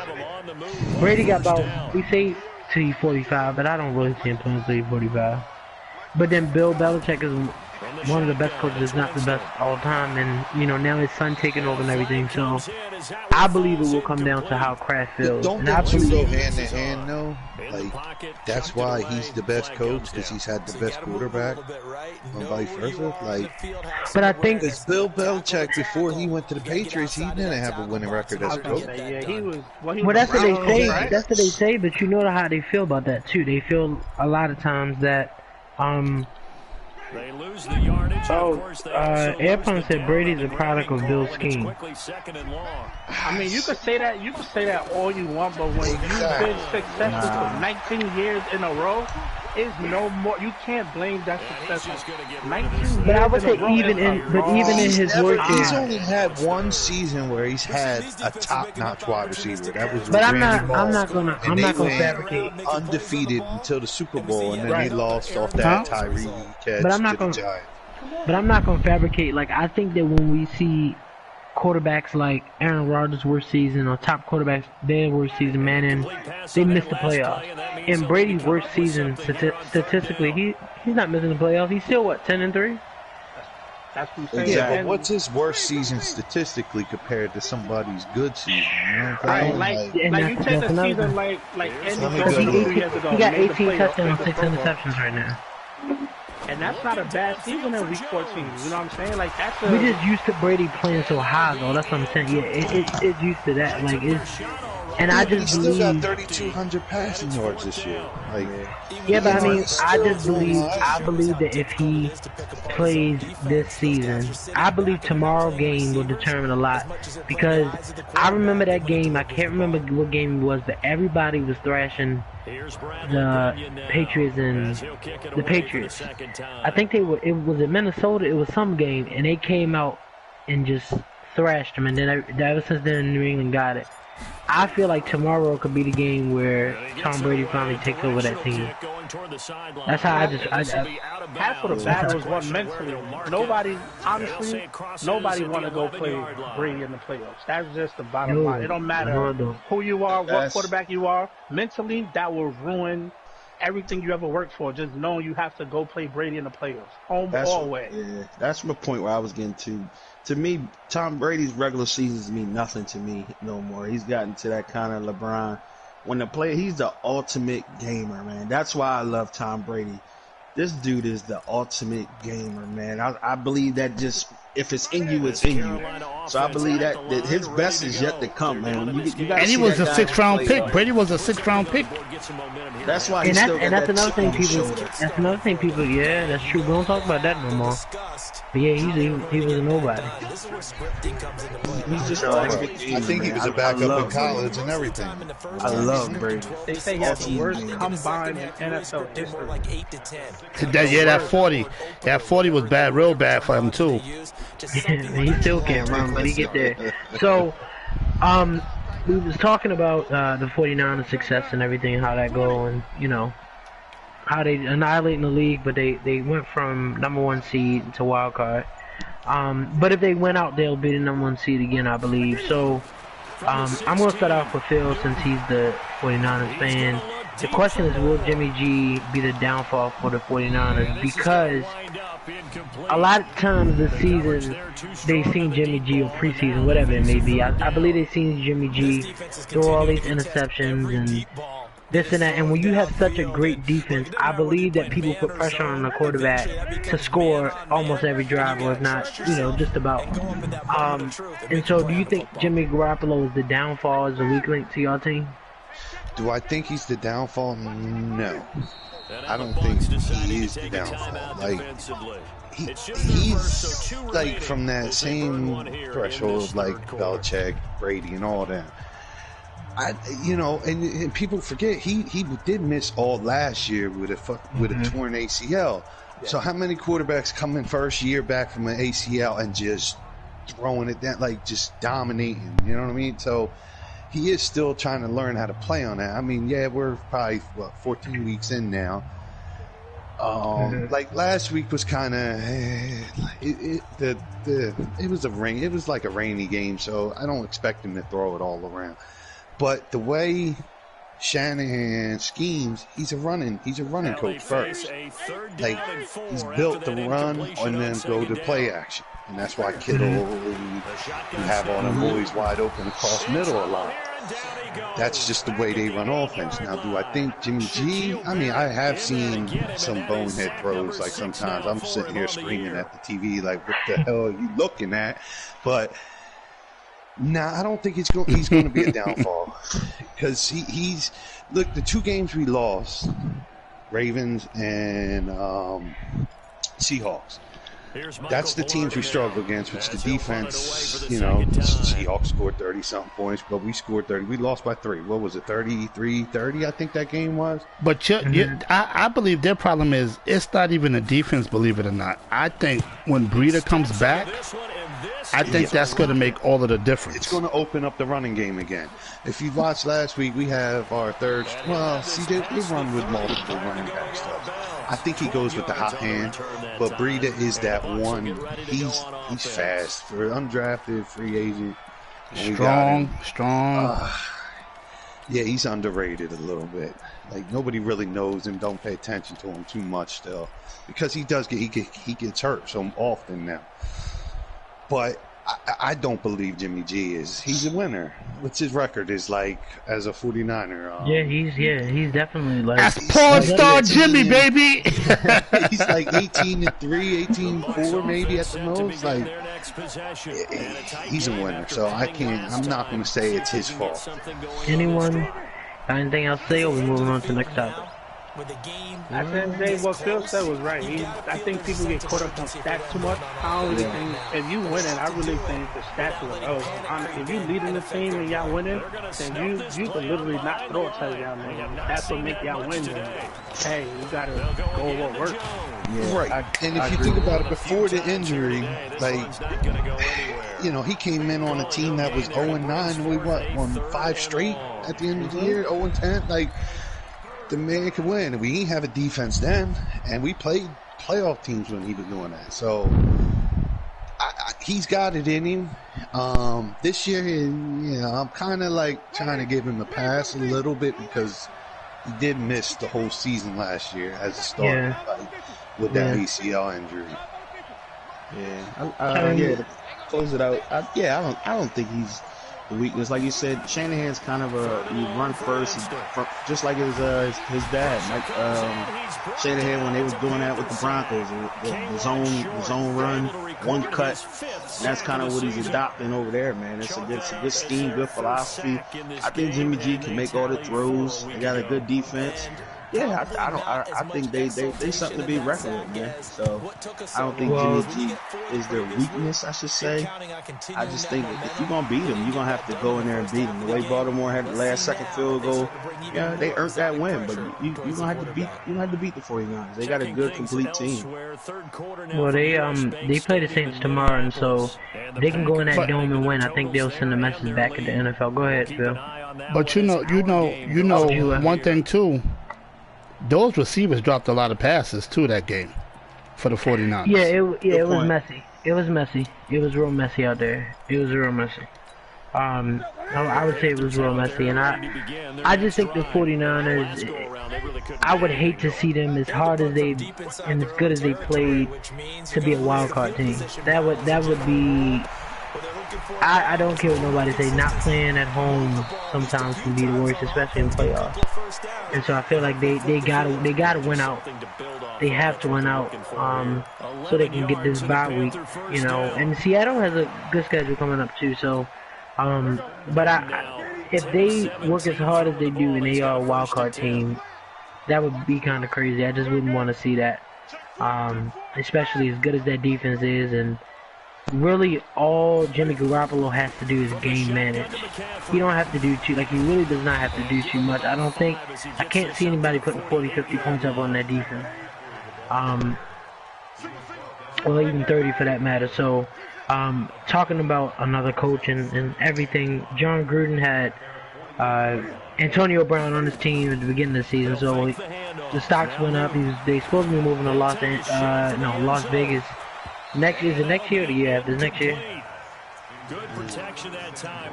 Brady got about, we say till he's 45, but I don't really see him playing till he's 45. But then Bill Belichick is one of the best coaches, not the best all time, and you know, now his son taking over and everything. So I believe it will come down to how Kraft feels. Don't they two go hand in hand though? Like, that's why he's the best coach, because he's had the best quarterback, and vice versa. Like, but I think because Bill Belichick, before he went to the Patriots, he didn't have a winning record as a coach. Well, that's what they say. That's what they say. But you know how they feel about that too. They feel a lot of times that They lose the yardage. Airplane said Brady's a product of Bill's scheme. I mean, you could say that. You could say that all you want, but when you've been successful for 19 years in a row, is no more. You can't blame that success. 19 but I would say even in his work, he's only had one season where he's had a top-notch wide receiver. That was. But I'm not gonna fabricate. Undefeated until the Super Bowl, and then he lost off that Tyree catch to the Giants. But I'm not gonna fabricate. Like, I think that when we see quarterbacks like Aaron Rodgers' worst season or top quarterbacks their worst season, man, they missed the playoffs. In Brady's worst season, statistically, he's not missing the playoffs. He's still 10-3. That's what I'm saying. Yeah, but what's his worst season statistically compared to somebody's good season? You know what I'm like you take a season like Andy Dalton 2 years ago. He got 18 touchdowns, 6 interceptions right now. And that's not a bad season in Week 14. You know what I'm saying? Like, that's we just used to Brady playing so high, though. That's what I'm saying. Yeah, it's used to that. Like, and I just believe he still got 3,200 passing yards this year. Like, yeah, but I mean, I believe that if he plays this season, I believe tomorrow's game will determine a lot, because I remember that game. I can't remember what game it was, but everybody was thrashing the Patriots and the Patriots. I think it was in Minnesota. It was some game, and they came out and just thrashed them. And then ever since then, New England got it. I feel like tomorrow could be the game where Tom Brady finally takes over that team. That's how half of the battle is won mentally. Nobody want to go play Brady in the playoffs. That's just the bottom line. It don't matter who you are, what quarterback you are. Mentally, that will ruin everything you ever worked for. Just knowing you have to go play Brady in the playoffs, home or away. Yeah, that's my point where I was getting to. To me, Tom Brady's regular seasons mean nothing to me no more. He's gotten to that kind of LeBron. He's the ultimate gamer, man. That's why I love Tom Brady. This dude is the ultimate gamer, man. I believe that just, if it's in you, it's in you. So I believe that his best is yet to come, man. And he was a 6th-round pick. Brady was a 6th-round pick. That's why that's another thing people. That's another thing people. Yeah, that's true. We don't talk about that no more. But yeah, he was a nobody. He's just I think he was a backup in college and everything. I love Brady. They say he has the worst combine in NFL history. That 40. That 40 was bad, real bad for him too. He still can't run, but he get there. So, we was talking about the 49ers' success and everything, how that go, and you know how they annihilating the league, but they went from #1 seed to wild card. But if they went out, they'll be the #1 seed again, I believe. So, I'm gonna start off with Phil since he's the 49ers fan. The question is, will Jimmy G be the downfall for the 49ers? Because a lot of times this season, they've seen Jimmy G, or preseason, whatever it may be. I believe they've seen Jimmy G throw all these interceptions and this and that. And when you have such a great defense, I believe that people put pressure on the quarterback to score almost every drive, or if not, just about. And so do you think Jimmy Garoppolo is the downfall, as a weak link to your team? Do I think he's the downfall? No. I don't think he is the downfall. Like, he's like from that same threshold, like Belichick, Brady, and all that. And people forget he did miss all last year with a torn ACL. Yeah. So how many quarterbacks come in first year back from an ACL and just throwing it down, like just dominating? You know what I mean? So he is still trying to learn how to play on that. I mean, yeah, we're probably 14 weeks in now. Like last week was kind of it was like a rainy game, so I don't expect him to throw it all around. But the way Shanahan schemes, he's a running coach first. Like, he's built to run and then go to play action. And that's why Kittle and have all them boys wide open across middle a lot. That's just the way they run offense. Now, do I think Jimmy G? I mean, I have seen some bonehead throws. Like, sometimes I'm sitting here screaming at the TV, like, what the hell are you looking at? But nah, I don't think he's going to be a downfall, because he's look, the two games we lost, Ravens and Seahawks. That's the teams we struggle against, which the defense, you know, Seahawks scored 30-something points, but we scored 30. We lost by 3. What was it, 33-30, I think that game was? But I believe their problem is it's not even the defense, believe it or not. I think when Breida comes back, I think that's going to make all of the difference. It's going to open up the running game again. If you watched last week, we have our third. Well, see, they run with multiple running back stuff. I think he goes with the hot hand, but Breida is that one. He's fast for undrafted free agent. Strong. Yeah, he's underrated a little bit. Like nobody really knows him. Don't pay attention to him too much still, because he gets hurt so often now. But I don't believe Jimmy G he's a winner. What's his record is like as a 49er? He's definitely like that's porn star Jimmy, baby. He's like 18-3, 18-4 maybe at the most. Like he's a winner, so I'm not going to say it's his fault. Anyone? Anything else to say, or we moving on to the next topic? At the end of the day, what Phil said was right. I think people get caught up on stats too much. I don't really think if you winning, I really think the stats are irrelevant. If you leading the team and y'all winning, then you can literally not throw a touchdown. That's what make y'all win. Hey, you gotta go with what works. Yeah, right. And if you think about it, before the injury, like, you know, he came in on a team that was 0-9. We won 5 straight at the end of the year, 0-10. Like, the man could win. We didn't have a defense then, and we played playoff teams when he was doing that. So he's got it in him. This year, I'm kind of like trying to give him a pass a little bit because he did miss the whole season last year as a starter with that ACL injury. To close it out. I don't think he's the weakness. Like you said, Shanahan's kind of you run first, just like his dad, Mike Shanahan, when they was doing that with the Broncos, the zone run, one cut. And that's kind of what he's adopting over there, man. It's a good scheme, good philosophy. I think Jimmy G can make all the throws. They got a good defense. Yeah, I think they something to be reckoned with, man. So I don't think Jimmy G is their weakness, I should say. I just think if you're gonna beat them, you're gonna have to go in there and beat them. The way Baltimore had the last second field goal, yeah, they earned that win, but you're gonna have to beat the 49ers. They got a good complete team. Well, they play the Saints tomorrow, and so they can go in that dome and win. I think they'll send a message back at the NFL. Go ahead, Phil. But you know one thing too. Those receivers dropped a lot of passes too that game for the 49ers. It was messy. It was messy. It was real messy out there. It was real messy. I would say it was real messy, and I just think the 49ers, I would hate to see them as hard as they and as good as they played to be a wild card team. That would be. I don't care what nobody say. Not playing at home sometimes can be the worst, especially in playoffs. And so I feel like they gotta win out. They have to win out so they can get this bye week, you know. And Seattle has a good schedule coming up too. So, but if they work as hard as they do and they are a wild card team, that would be kind of crazy. I just wouldn't want to see that, especially as good as that defense is. And really, all Jimmy Garoppolo has to do is game manage. He don't have to do he really does not have to do too much. I can't see anybody putting 40, 50 points up on that defense. Or even 30 for that matter. So, talking about another coach and everything, John Gruden had Antonio Brown on his team at the beginning of the season. So the stocks went up. They supposed to be moving to Las Vegas. Next year or the year after? Next year?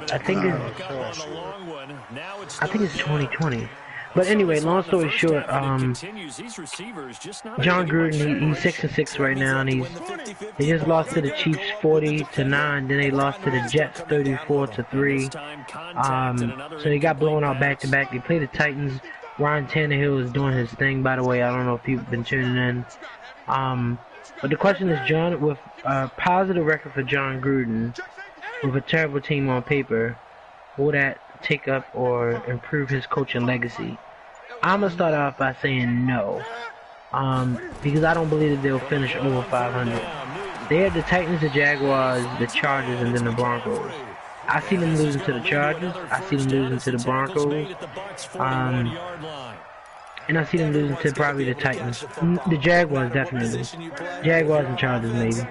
I think it's 2020. But anyway, long story short, John Gruden, he's 6-6 right now, and they just lost to the Chiefs 40-9. Then they lost to the Jets 34-3. So they got blown out back to back. They played the Titans. Ryan Tannehill is doing his thing. By the way, I don't know if people have been tuning in. But the question is, John, with a positive record for John Gruden, with a terrible team on paper, will that take up or improve his coaching legacy? I'm going to start off by saying no. Because I don't believe that they'll finish over 500. They had the Titans, the Jaguars, the Chargers, and then the Broncos. I see them losing to the Chargers. I see them losing to the Broncos. And I see them losing to probably the Titans. The Jaguars, definitely. Jaguars and Chargers, maybe.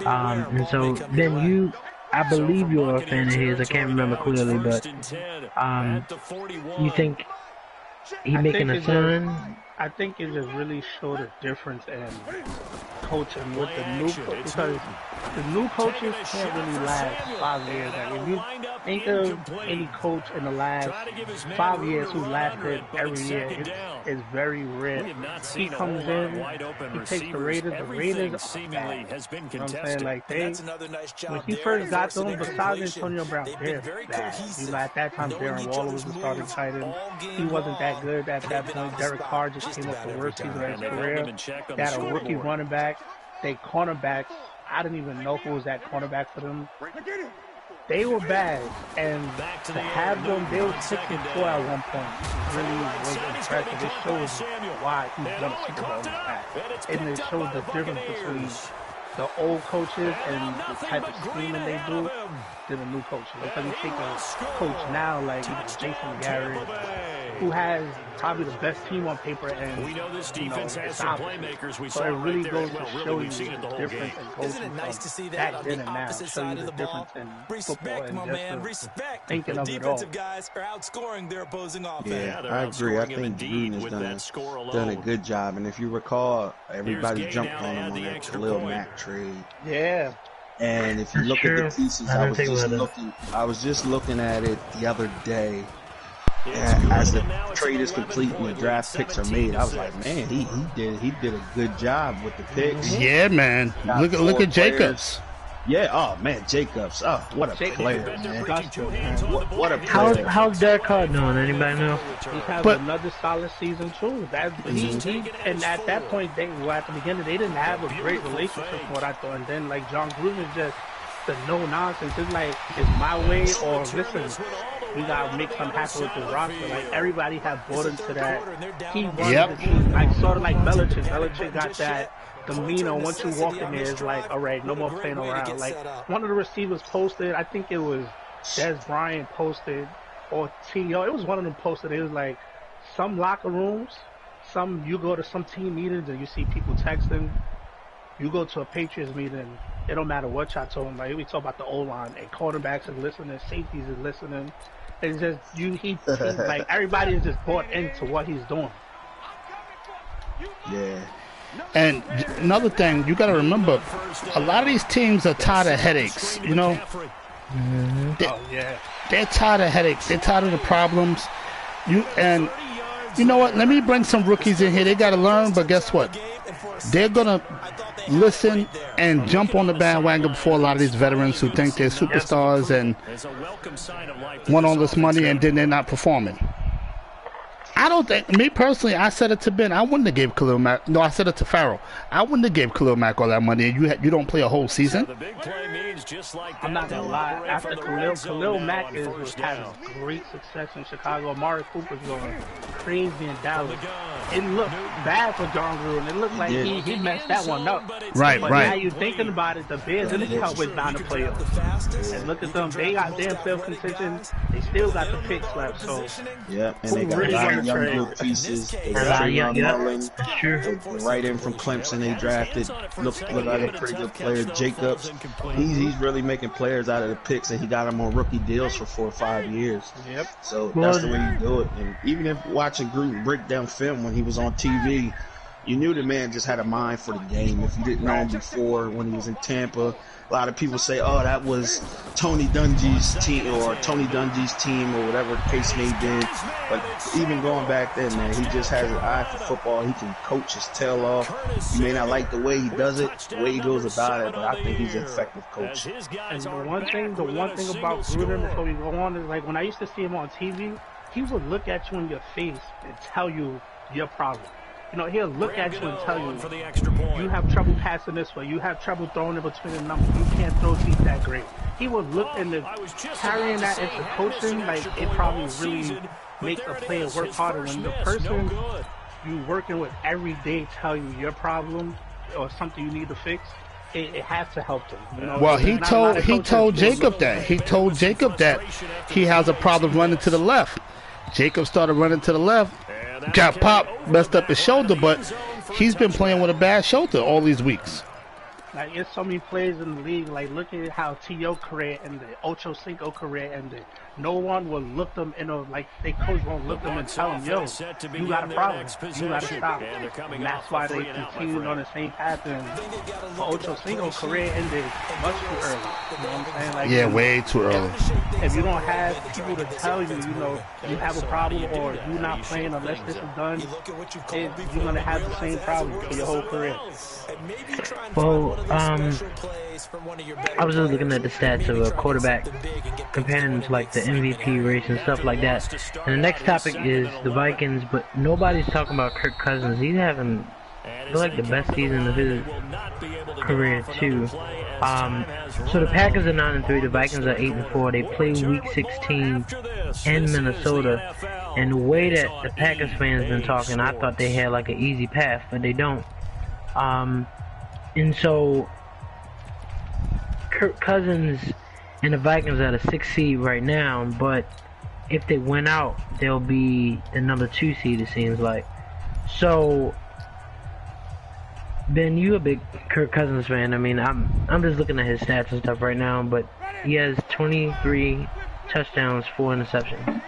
And so, then I believe you're a fan of his. I can't remember clearly, but you think he making a son? I think it just really showed a difference in coaching with the new coach, because the new coaches can't really last 5 years. Like, if you think of any coach in the last 5 years who lasted every year, it's very rare. He comes in, he takes the Raiders are bad. You know what I'm saying? Like, when he first got them, besides Antonio Brown, they're bad. At that time, Darren Waller was the starting tight end. He wasn't that good at that point. Derek Carr just came up the worst season of his career. They had a rookie running back. They cornerbacks, I didn't even know who was that cornerback for them. They were bad, and to have them, they were 6-4 at one point. Really was impressive. It shows why he's done a Super Bowl in the past. And it shows the difference between the old coaches and the type of scheming they do to the new coaches. Because you take a coach now like Jason Garrett, who has probably the best team on paper, and we know this defense has some playmakers. We so it really goes to show you the difference in coaching from back then and now. Show you the difference in football and just thinking of it all. Guys are outscoring their opposing offense. Yeah, I agree. I think Gruden has done a good job. And if you recall, everybody jumped on him on that Khalil Mack trade. Yeah. And if you look at the pieces, I was just looking at it the other day. As the trade is complete and the draft picks are made, I was like, man, he did a good job with the picks. Yeah, man. Look at Jacobs. Yeah, oh man, Jacobs. Oh, what a player, man. What a player. How's Derek Carr doing? Anybody know? He's having another solid season too. And at that point, at the beginning, they didn't have a great relationship from what I thought. And then like John Gruden is just the no nonsense. It's like, it's my way or listen, we gotta make something happen with the roster. Like everybody have bought into that. He runs the team, like sort of like Belichick. Belichick got that demeanor. Once you walk in there, it's like, all right, no more playing around. Like one of the receivers posted, I think it was Des Bryant posted, or T.O. It was one of them posted. It was like some locker rooms, you go to some team meetings and you see people texting. You go to a Patriots meeting, it don't matter what y'all told him. Like we talk about the O-line and quarterbacks is listening, safeties is listening. It's just he like everybody is just bought into what he's doing. Yeah. And another thing, you got to remember, a lot of these teams are tired of headaches. You know, they're tired of headaches. They're tired of the problems. You know what? Let me bring some rookies in here. They got to learn, but guess what? They're gonna listen and jump on the bandwagon before a lot of these veterans who think they're superstars and want all this money and then they're not performing. I don't think, me personally, I said it to Ben, I wouldn't have gave Khalil Mack, no, I said it to Farrell, I wouldn't have gave Khalil Mack all that money and you don't play a whole season. I'm not gonna lie, after Khalil Mack was having great success in Chicago. Amari Cooper's going crazy in Dallas. It looked bad for John Gruden. It looked like he messed that one up. Right. Now you're thinking about it, the Bears didn't help with down the playoffs. And look at them, they got damn playoff contention. They still got the picks left. So yeah, and they got a lot of young good pieces. They got right in from Clemson. They drafted look like a pretty good player. Jacobs, he's really making players out of the picks, and he got them on rookie deals for 4 or 5 years. Yep. So that's the way you do it. And even if watching Gruden break down film when he was on TV, you knew the man just had a mind for the game. If you didn't know him before when he was in Tampa, a lot of people say, oh, that was Tony Dungy's team or Tony Dungy's team or whatever the case may be. But even going back then, man, he just has an eye for football. He can coach his tail off. You may not like the way he does it, the way he goes about it, but I think he's an effective coach. And the one thing about Gruden, before we go on, is like when I used to see him on TV, he would look at you in your face and tell you your problem. You know, he'll look at you and tell you, you have trouble passing this way, you have trouble throwing it between the numbers, you can't throw deep that great. He would look into carrying that into coaching, like it probably really makes a player work harder when the person you working with every day tell you your problem or something you need to fix, it has to help them. You know? Well, he told Jacob that. He told Jacob that he has a problem running to the left. Jacob started running to the left, got popped, messed up his shoulder, but he's been playing with a bad shoulder all these weeks. Like, there's so many players in the league. Like, look at how T.O. career and the Ocho Cinco career ended. No one will look them in a, like, they coach won't look them and tell them, yo, you got a problem. You got to stop. And that's why they continued on the same path. And the Ocho Cinco career ended much too early. You know what I'm saying? Like, yeah, way too early. If you don't have people to tell you, you know, you have a problem or you're not playing unless this is done, you're going to have the same problem for your whole career. Well, I was just looking at the stats of a quarterback, comparing them to like the MVP race and stuff like that. And the next topic is the Vikings, but nobody's talking about Kirk Cousins. He's having, I feel like, the best season of his career too. So the Packers are 9-3, the Vikings are 8-4. They play Week 16 in Minnesota, and the way that the Packers fans been talking, I thought they had like an easy path, but they don't. And so Kirk Cousins and the Vikings are the 6th seed right now, but if they win out, they'll be the number 2 seed, it seems like. So, Ben, you a big Kirk Cousins fan. I mean, I'm just looking at his stats and stuff right now, but he has 23 touchdowns, 4 interceptions.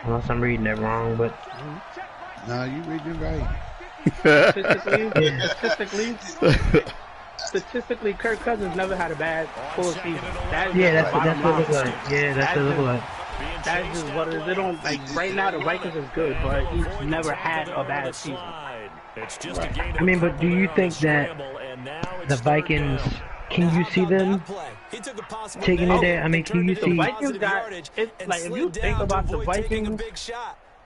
Unless I'm reading that wrong, but... No, you reading right. Statistically, Kirk Cousins never had a bad full season. That's what it looks like. Yeah, that's what it looks like. That's just what it is. They don't, like, right now the Vikings is good, but he's never had a bad season. Right. I mean, but do you think that the Vikings, can you see them taking it there? I mean, can you see... The Vikings got, it's like, if you think about the Vikings,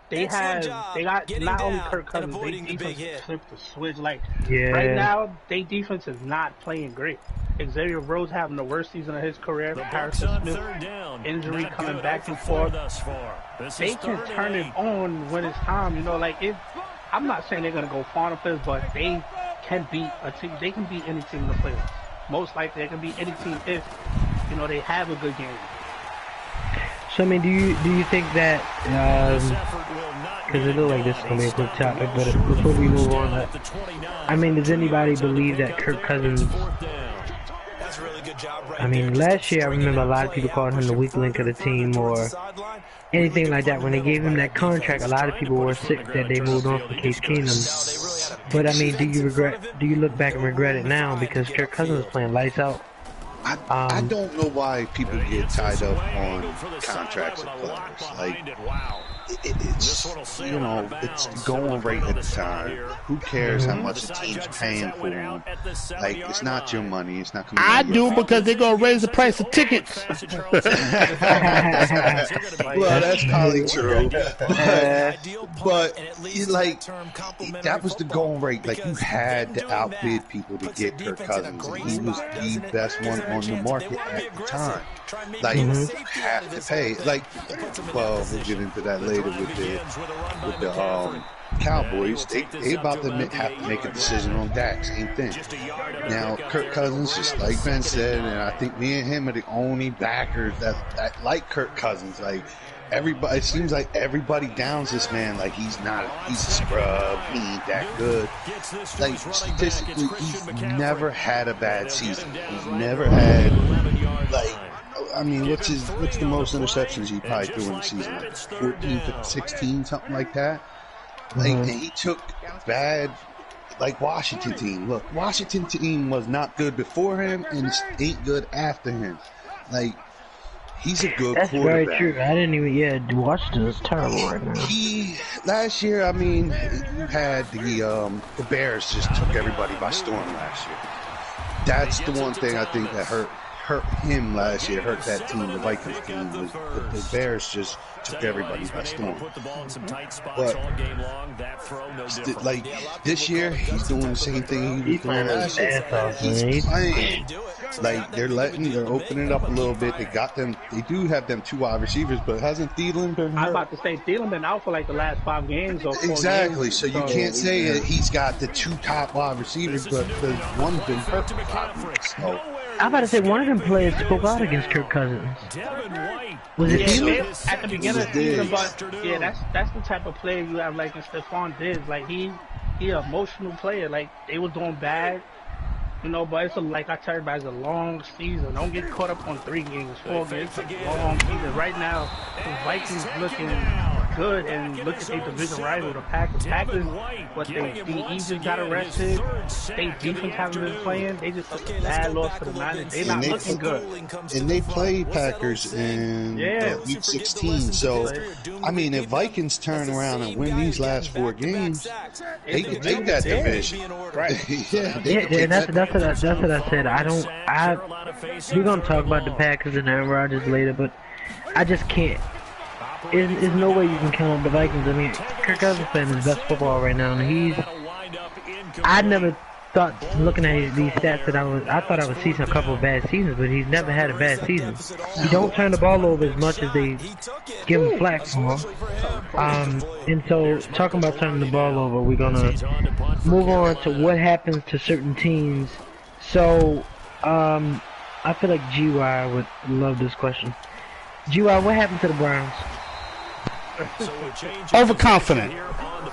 they got not only Kirk Cousins, they defense flipped the switch. Like, right now, their defense is not playing great. Xavier Rhodes having the worst season of his career. Harrison Smith injury coming back and forth. They can turn it on when it's time. You know, like, I'm not saying they're gonna go far in the playoffs, but they can beat a team. They can beat any team in the playoffs. Most likely, they can beat any team if, you know, they have a good game. So, I mean, do you think that, because it looks like this is going to be a quick topic, but before we move on, I mean, does anybody believe that Kirk Cousins, I mean, last year I remember a lot of people called him the weak link of the team or anything like that. When they gave him that contract, a lot of people were sick that they moved on from Case Keenum. But, I mean, do you look back and regret it now because Kirk Cousins is playing lights out? I don't know why people get tied up on contracts of players. Like, it's, you know, it's going right at the time. Who cares how much the team's paying for them? Like, it's not your money. It's not coming. I do because they're gonna raise the price of tickets. Well, that's probably true. But like, that was the going rate. Like, you had to outbid people to get Kirk Cousins, and he was the best one on the market at the time. Like, you have to pay. Like, well, we'll get into that later with the Cowboys. They about to have to make a decision on Dak. Same thing. Now, Kirk Cousins, just like Ben said, and I think me and him are the only backers that like Kirk Cousins. Like, everybody, it seems like everybody downs this man. Like, he's a scrub. He ain't that good. Like, statistically, he's never had a bad season. He's never had, like, I mean, what's the most interceptions he probably threw in the season? Like 14 to 16, something like that. Like, and he took bad, like, Washington team. Look, Washington team was not good before him and ain't good after him. Like, he's a good quarterback. That's very true. I didn't even, Washington is terrible right now. Last year, I mean, you had the Bears just took everybody by storm last year. That's the one thing I think that hurt hurt him last year, hurt that team, the Vikings team, was the Bears just took everybody by storm. But like this year, he's doing the same thing he was doing last year. He's playing. Like they're opening it up a little bit. They do have them 2 wide receivers, but hasn't Thielen been hurt? I'm about to say Thielen been out for like the last 5 games or 4 exactly. games. So you can't say that he's got the 2 top wide receivers, but the one's been hurt for 5 weeks. So. I'm about to say one of them players spoke out against Kirk Cousins. Was it Thielen? At the beginning of the season, but yeah, that's the type of player you have like in Stephon Diggs. Like he an emotional player. Like they were doing bad. You know, but it's like I tell everybody, it's a long season. Don't get caught up on 3 games, 4 games. It's a long season. Right now, the Vikings looking good, and look at their division rival, the Packers. Packers, what they just got arrested. They defense haven't been playing. They just took a bad loss to the Niners. They're not looking good. And they played Packers in week 16. So, I mean, if Vikings turn around and win these last 4 games, they can take that division. Right. That's what I said. We're gonna talk about the Packers and Aaron Rodgers later, but I just can't. There's no way you can count on the Vikings. I mean, Kirk Cousins playing his best football right now, and I never thought, looking at these stats, that I thought I would see a couple of bad seasons, but he's never had a bad season. He don't turn the ball over as much as they give him flack for. And so, talking about turning the ball over, we're gonna move on to what happens to certain teams. So, I feel like GY would love this question. GY, what happened to the Browns? Overconfident.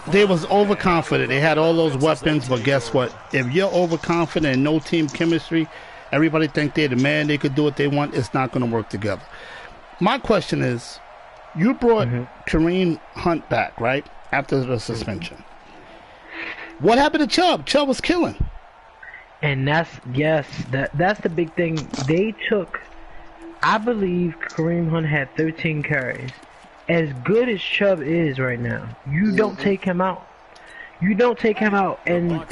They was overconfident. They had all those weapons, but guess what? If you're overconfident and no team chemistry, everybody think they're the man, they could do what they want, it's not going to work together. My question is, you brought Kareem Hunt back, right? After the suspension. What happened to Chubb? Chubb was killing. And that's the big thing. They took, I believe Kareem Hunt had 13 carries. As good as Chubb is right now, you don't take him out. You don't take him out, and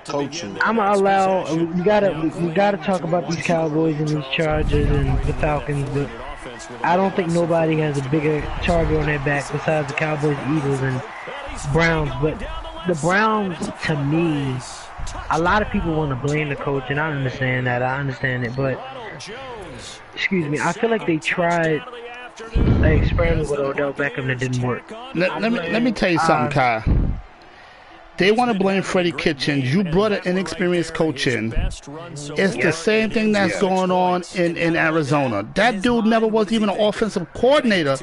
coaching. I'm gonna allow. We gotta talk about these Cowboys and these Chargers and the Falcons, but I don't think nobody has a bigger target on their back besides the Cowboys, Eagles, and Browns. But the Browns, to me, a lot of people want to blame the coach, and I understand that. I understand it, but excuse me, I feel like they tried. They experimented with Odell Beckham that didn't work. Let me tell you something, Kai. They want to blame Freddie Kitchens. You brought an inexperienced coach in. It's the same thing that's going on in Arizona. That dude never was even an offensive coordinator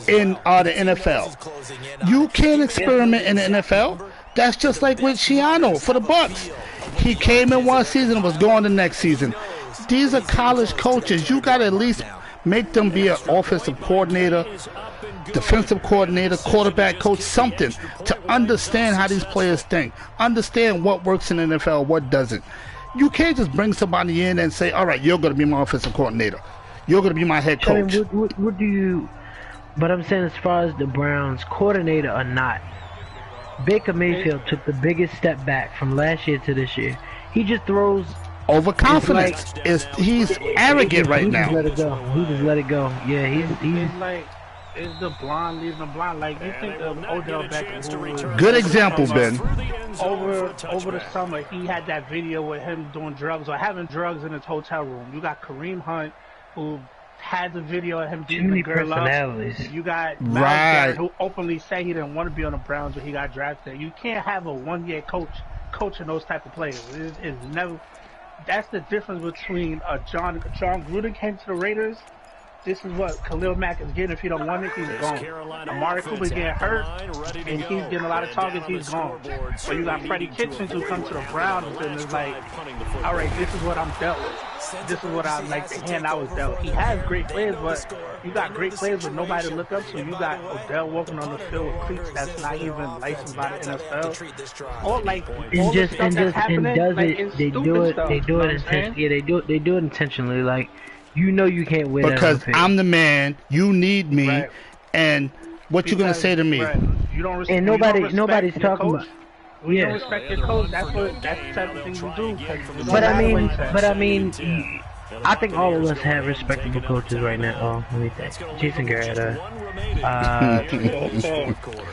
in the NFL. You can't experiment in the NFL. That's just like with Shiano for the Bucs. He came in one season and was gone the next season. These are college coaches. You got to at least make them be an offensive coordinator, defensive coordinator, quarterback coach, something to understand how these players think, understand what works in the NFL, what doesn't. You can't just bring somebody in and say, all right, you're going to be my offensive coordinator. You're going to be my head coach. I mean, what do you... But I'm saying as far as the Browns, coordinator or not, Baker Mayfield took the biggest step back from last year to this year. He just throws... Overconfidence. He's arrogant right now. He just let it go. Yeah, he's like, is the blonde leaving the blonde? Like, you think of Odell Beckham. Good example, Ben. Over the summer, he had that video with him doing drugs or having drugs in his hotel room. You got Kareem Hunt, who had the video of him beating the girl up. You got Matt who openly said he didn't want to be on the Browns when he got drafted. You can't have a one-year coaching those type of players. It's never... That's the difference between John Gruden came to the Raiders. This is what Khalil Mack is getting. If he don't want it, he's gone. Amari Cooper's getting hurt, and he's getting a lot of targets. He's gone. So you got Freddie Kitchens who comes to the Browns and is like, all right, this is what I'm dealt with. This is what I like. The hand I was dealt. He has great players, but you got great players with nobody to look up to. You got Odell walking on the field with cleats that's not even licensed by the NFL. Or like, they do it intentionally. Like, you know, you can't win because I'm the man. You need me, and what you gonna say to me? You don't and nobody's talking about. You don't respect your coach. That's the type of thing you do. But I mean, I think all of us have respectable coaches right now. Oh, let me think. Jason Garrett,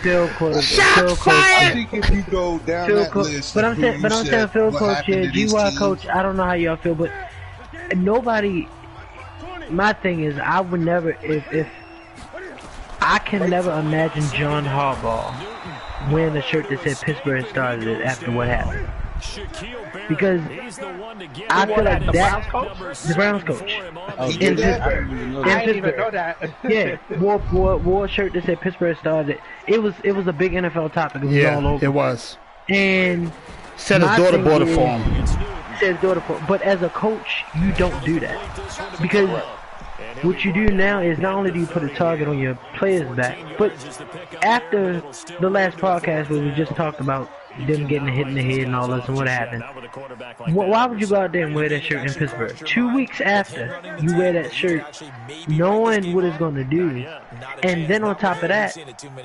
Phil coach. I think if you go down that list, but I'm saying Phil coach, Gywu coach. I don't know how y'all feel, but nobody. My thing is, I would never if I can never imagine John Harbaugh wearing a shirt that said Pittsburgh started it after what happened. Because I feel like the Browns coach. I didn't even know that. Yeah, wore a shirt that said Pittsburgh started it. It was a big NFL topic. It was all over. It was. And said his daughter bought it for him. Said his daughter bought, but as a coach, you don't do that because. What you do now is not only do you put a target on your players' back, but after the last podcast where we just talked about them getting hit in the head and all this and what happened, why would you go out there and wear that shirt in Pittsburgh? 2 weeks after you wear that shirt, knowing what it's going to do, and then on top of that,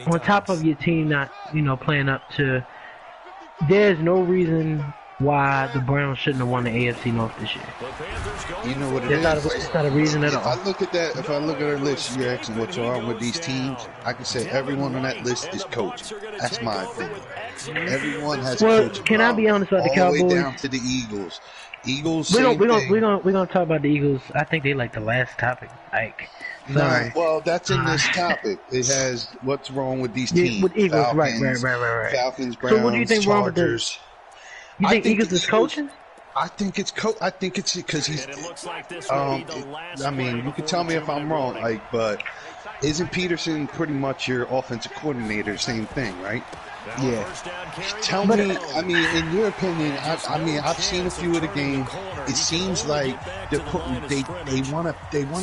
on top of your team not, playing up to, there's no reason why the Browns shouldn't have won the AFC North this year. You know what it is? It's not a reason at all. If I look at our list, you're asking what's wrong with these teams, I can say everyone on that list is coaching. That's my opinion. Everyone has a coaching can I be honest about the Cowboys? All the way down to the Eagles. We're gonna talk about the Eagles. I think they like the last topic. Well, that's in this topic. It has what's wrong with these teams. With Eagles, Falcons, right. Falcons, Browns, so what do you think wrong with Chargers. You think Eagles is coaching? I think it's because he's. I mean, you can tell me if I'm wrong, but isn't Peterson pretty much your offensive coordinator? Same thing, right? Yeah. Tell me. I mean, in your opinion, I've seen a few of the games. It seems like they want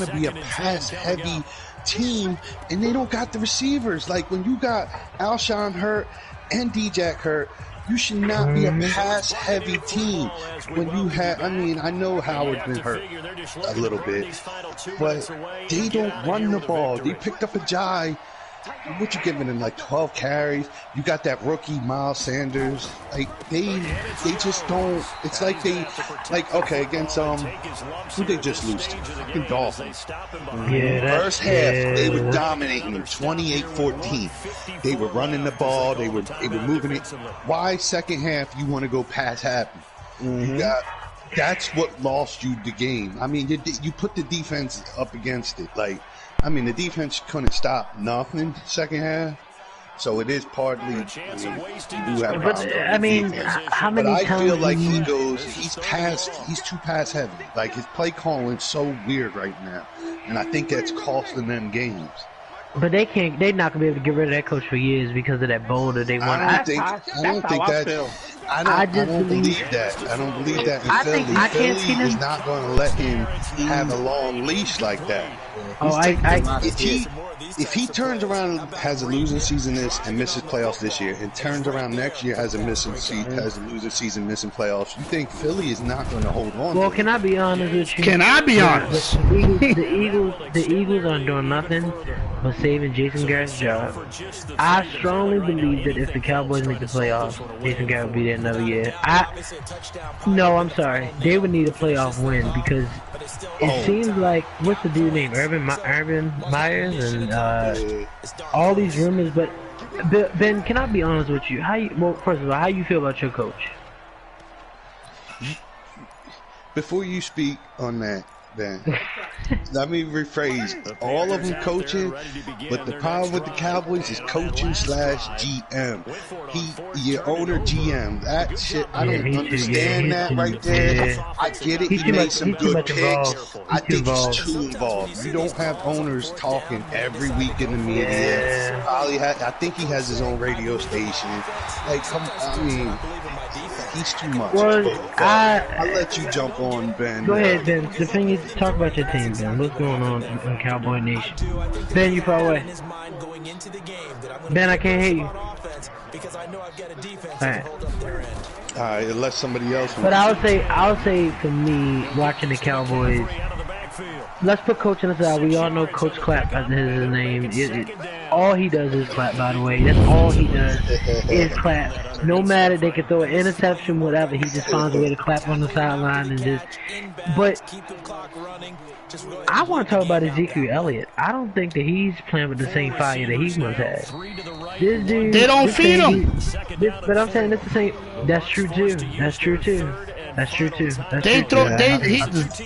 to be a pass heavy team, and they don't got the receivers. Like when you got Alshon hurt and D-Jack hurt. You should not be a pass-heavy team when you have. I mean, I know Howard's been hurt a little bit, but they don't run the ball. They picked up a Jai. What you giving them, like 12 carries? You got that rookie Miles Sanders. Like they just don't. It's like okay, against who they just lose to? Fucking Dolphins. First half they were dominating them, 28-14. They were running the ball. They were moving it. Why second half you want to go pass happy? That's what lost you the game. I mean, you put the defense up against it. The defense couldn't stop nothing second half, so it is partly. You do have problems. How many times? But I feel like he's too pass heavy. Like his play calling's so weird right now, and I think that's costing them games. But they're not gonna be able to get rid of that coach for years because of that boulder they won. I don't believe that. I don't believe that in Philly. Philly is not going to let him have a long leash like that. If he turns around and has a losing season and misses playoffs this year, and turns around next year has a losing season, missing playoffs, you think Philly is not going to hold on? Well, can I be honest with you? Can I be honest? The Eagles aren't doing nothing but saving Jason Garrett's job. I strongly believe that if the Cowboys make the playoffs, Jason Garrett will be there another year. I'm sorry. They would need a playoff win because it seems like, what's the dude named? Urban Myers and all these rumors. But Ben, can I be honest with you? First of all, how you feel about your coach? Before you speak on that, Ben, let me rephrase. All of them coaching, but the problem with the Cowboys is coaching / GM. Your owner GM. That shit, I don't understand that right there. I get it. He made some good picks. I think he's too involved. You don't have owners talking every week in the media. I think he has his own radio station. He's too much. Well, I'll let you jump on, Ben. Go ahead, Ben. The thing is, talk about your team, Ben. What's going on in Cowboy Nation? Ben, you far away. Ben, I can't hear you. Alright, unless somebody else. But I'll say for me, watching the Cowboys, let's put coaching aside. We all know Coach Clapp is his name. All he does is clap, by the way. That's all he does is clap. No matter, they can throw an interception, whatever, he just finds a way to clap on the sideline and just. But I want to talk about Ezekiel Elliott. I don't think that he's playing with the same fire that he once had. This dude, they don't feed him. But I'm saying it's the same. That's true too. That's true too. That's true too.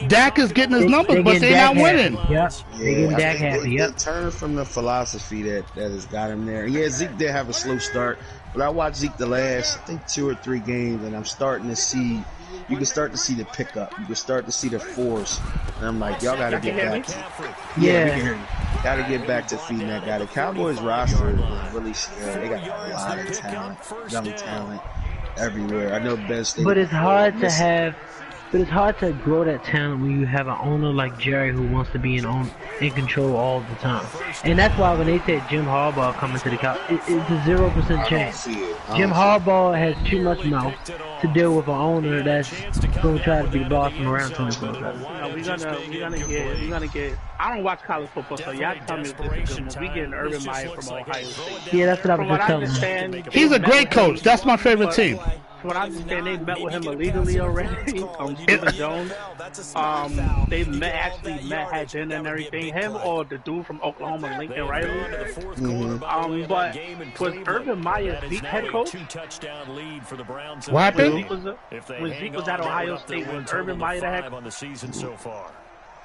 Dak is getting his numbers, but they're not winning. Yep. They getting Dak happy. Yep. Turn from the philosophy that has got him there. Yeah, Zeke did have a slow start, but I watched Zeke the last, I think, 2 or 3 games, and I'm starting to see. You can start to see the pickup. You can start to see the force. And I'm like, y'all got to get back to got to get back to feeding that guy. The Cowboys roster is really scary. They got a lot of talent, young talent everywhere. I know best. But it's hard to have. But it's hard to grow that talent when you have an owner like Jerry who wants to be in control all the time. And that's why when they said Jim Harbaugh coming to the Cowboys, it's a 0% chance. Jim Harbaugh has too much mouth to deal with an owner that's going to try to be the boss from around 24/7. We're gonna get. I don't watch college football, so y'all tell me if this is good. We getting Urban Meyer from Ohio State. Yeah, that's what I was just telling you. He's a great coach. That's my favorite team. From what I understand, they met with him illegally already. Stephen Jones. They had dinner and everything. Him or the dude from Oklahoma, Lincoln Riley. But was Urban Meyer Zeke's head coach? What happened? When Zeke was at Ohio State, was Urban Meyer the head coach?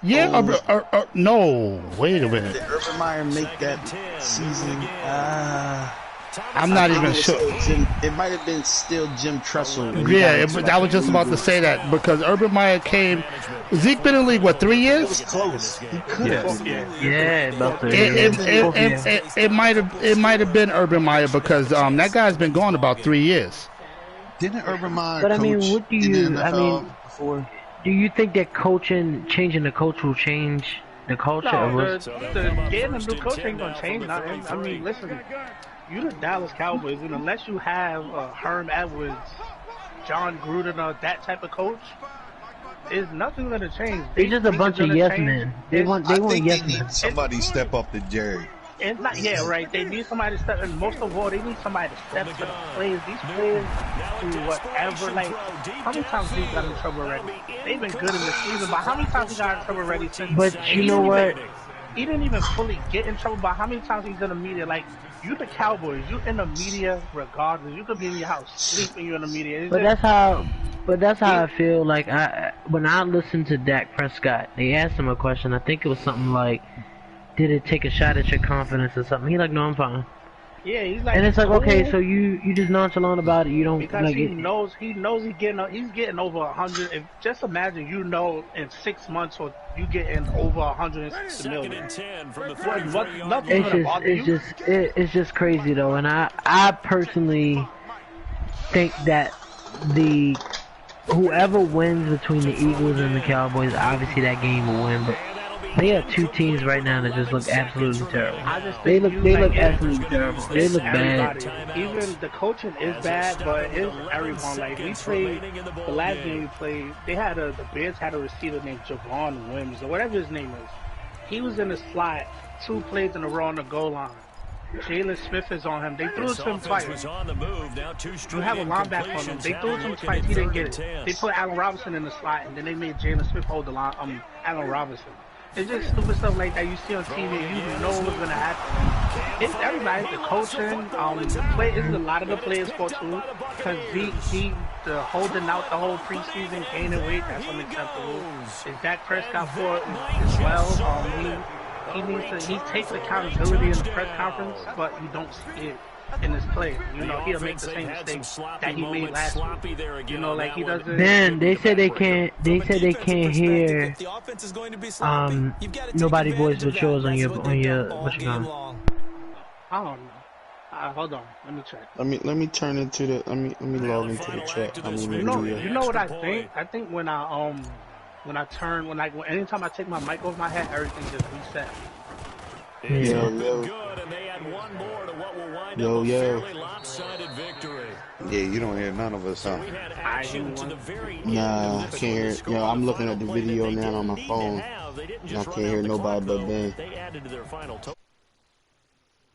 Yeah, no. Wait a minute. Did Urban Meyer make that season? I'm not even sure. It might have been still Jim Tressel. Yeah, I was just about to say that because Urban Meyer came. Zeke been in the league, what, 3 years? It was close. He could have. Yeah, about 3 years. It might have been Urban Meyer because that guy's been gone about 3 years. Didn't Urban Meyer But I mean, coach what do in you? the I NFL mean, before? do you think that changing the coach will change the culture? Getting a new coach ain't gonna change nothing. I mean, listen. You the Dallas Cowboys, and unless you have Herm Edwards, John Gruden, or that type of coach, there's nothing gonna change. They're just a bunch of yes men. They want yes men. Somebody step up to Jerry. It's not, right. They need somebody to step, and most of all, they need somebody to step to the players. These players do whatever. Like, how many times he got in trouble already? They've been good in the season, but how many times he got in trouble already since? But you know what? He didn't even fully get in trouble, but how many times he's in the media? Like, you the Cowboys, you in the media regardless. You could be in your house sleeping, you in the media. But that's how I feel. Like when I listened to Dak Prescott, they asked him a question. I think it was something like, "Did it take a shot at your confidence or something?" He's like, "No, I'm fine." Yeah, he's like, and it's like, okay, so you just nonchalant about it. You don't because like he knows he's getting over 100. If just imagine, in 6 months or you getting over 160 million. It's just crazy though, and I personally think that whoever wins between the Eagles and the Cowboys, obviously that game will win, but. They have 2 teams right now that just look absolutely terrible. They look absolutely terrible. They look bad. Even the coaching is bad, but it's everyone. Like we played the last game we played, the Bears had a receiver named Javon Wims or whatever his name is. He was in the slot 2 plays in a row on the goal line. Jalen Smith is on him. They threw it to him twice. You have a linebacker on him. They threw it to him twice. He didn't get it. They put Allen Robinson in the slot, and then they made Jalen Smith hold the line. Allen Robinson. It's just stupid stuff like that you see on TV. You know what's gonna happen. It's everybody. The coaching, it's a lot of the players for too. Because Zeke, holding out the whole preseason, gaining weight, that's unacceptable. Is Dak Prescott for it as well? He takes accountability in the press conference, but you don't see it in his play. He'll make the same mistakes that he made last week. Like he doesn't. Ben, they said they can't hear nobody's voice but yours on your what you got? I don't know. Hold on, let me check. Let me turn into the let me log into the chat. You know what I think? I think anytime I take my mic off my head, everything just reset. Yo. Yeah, you don't hear none of us, huh? Nah, I can't hear. Yo, I'm looking at the video now on my phone. I can't hear nobody but Ben.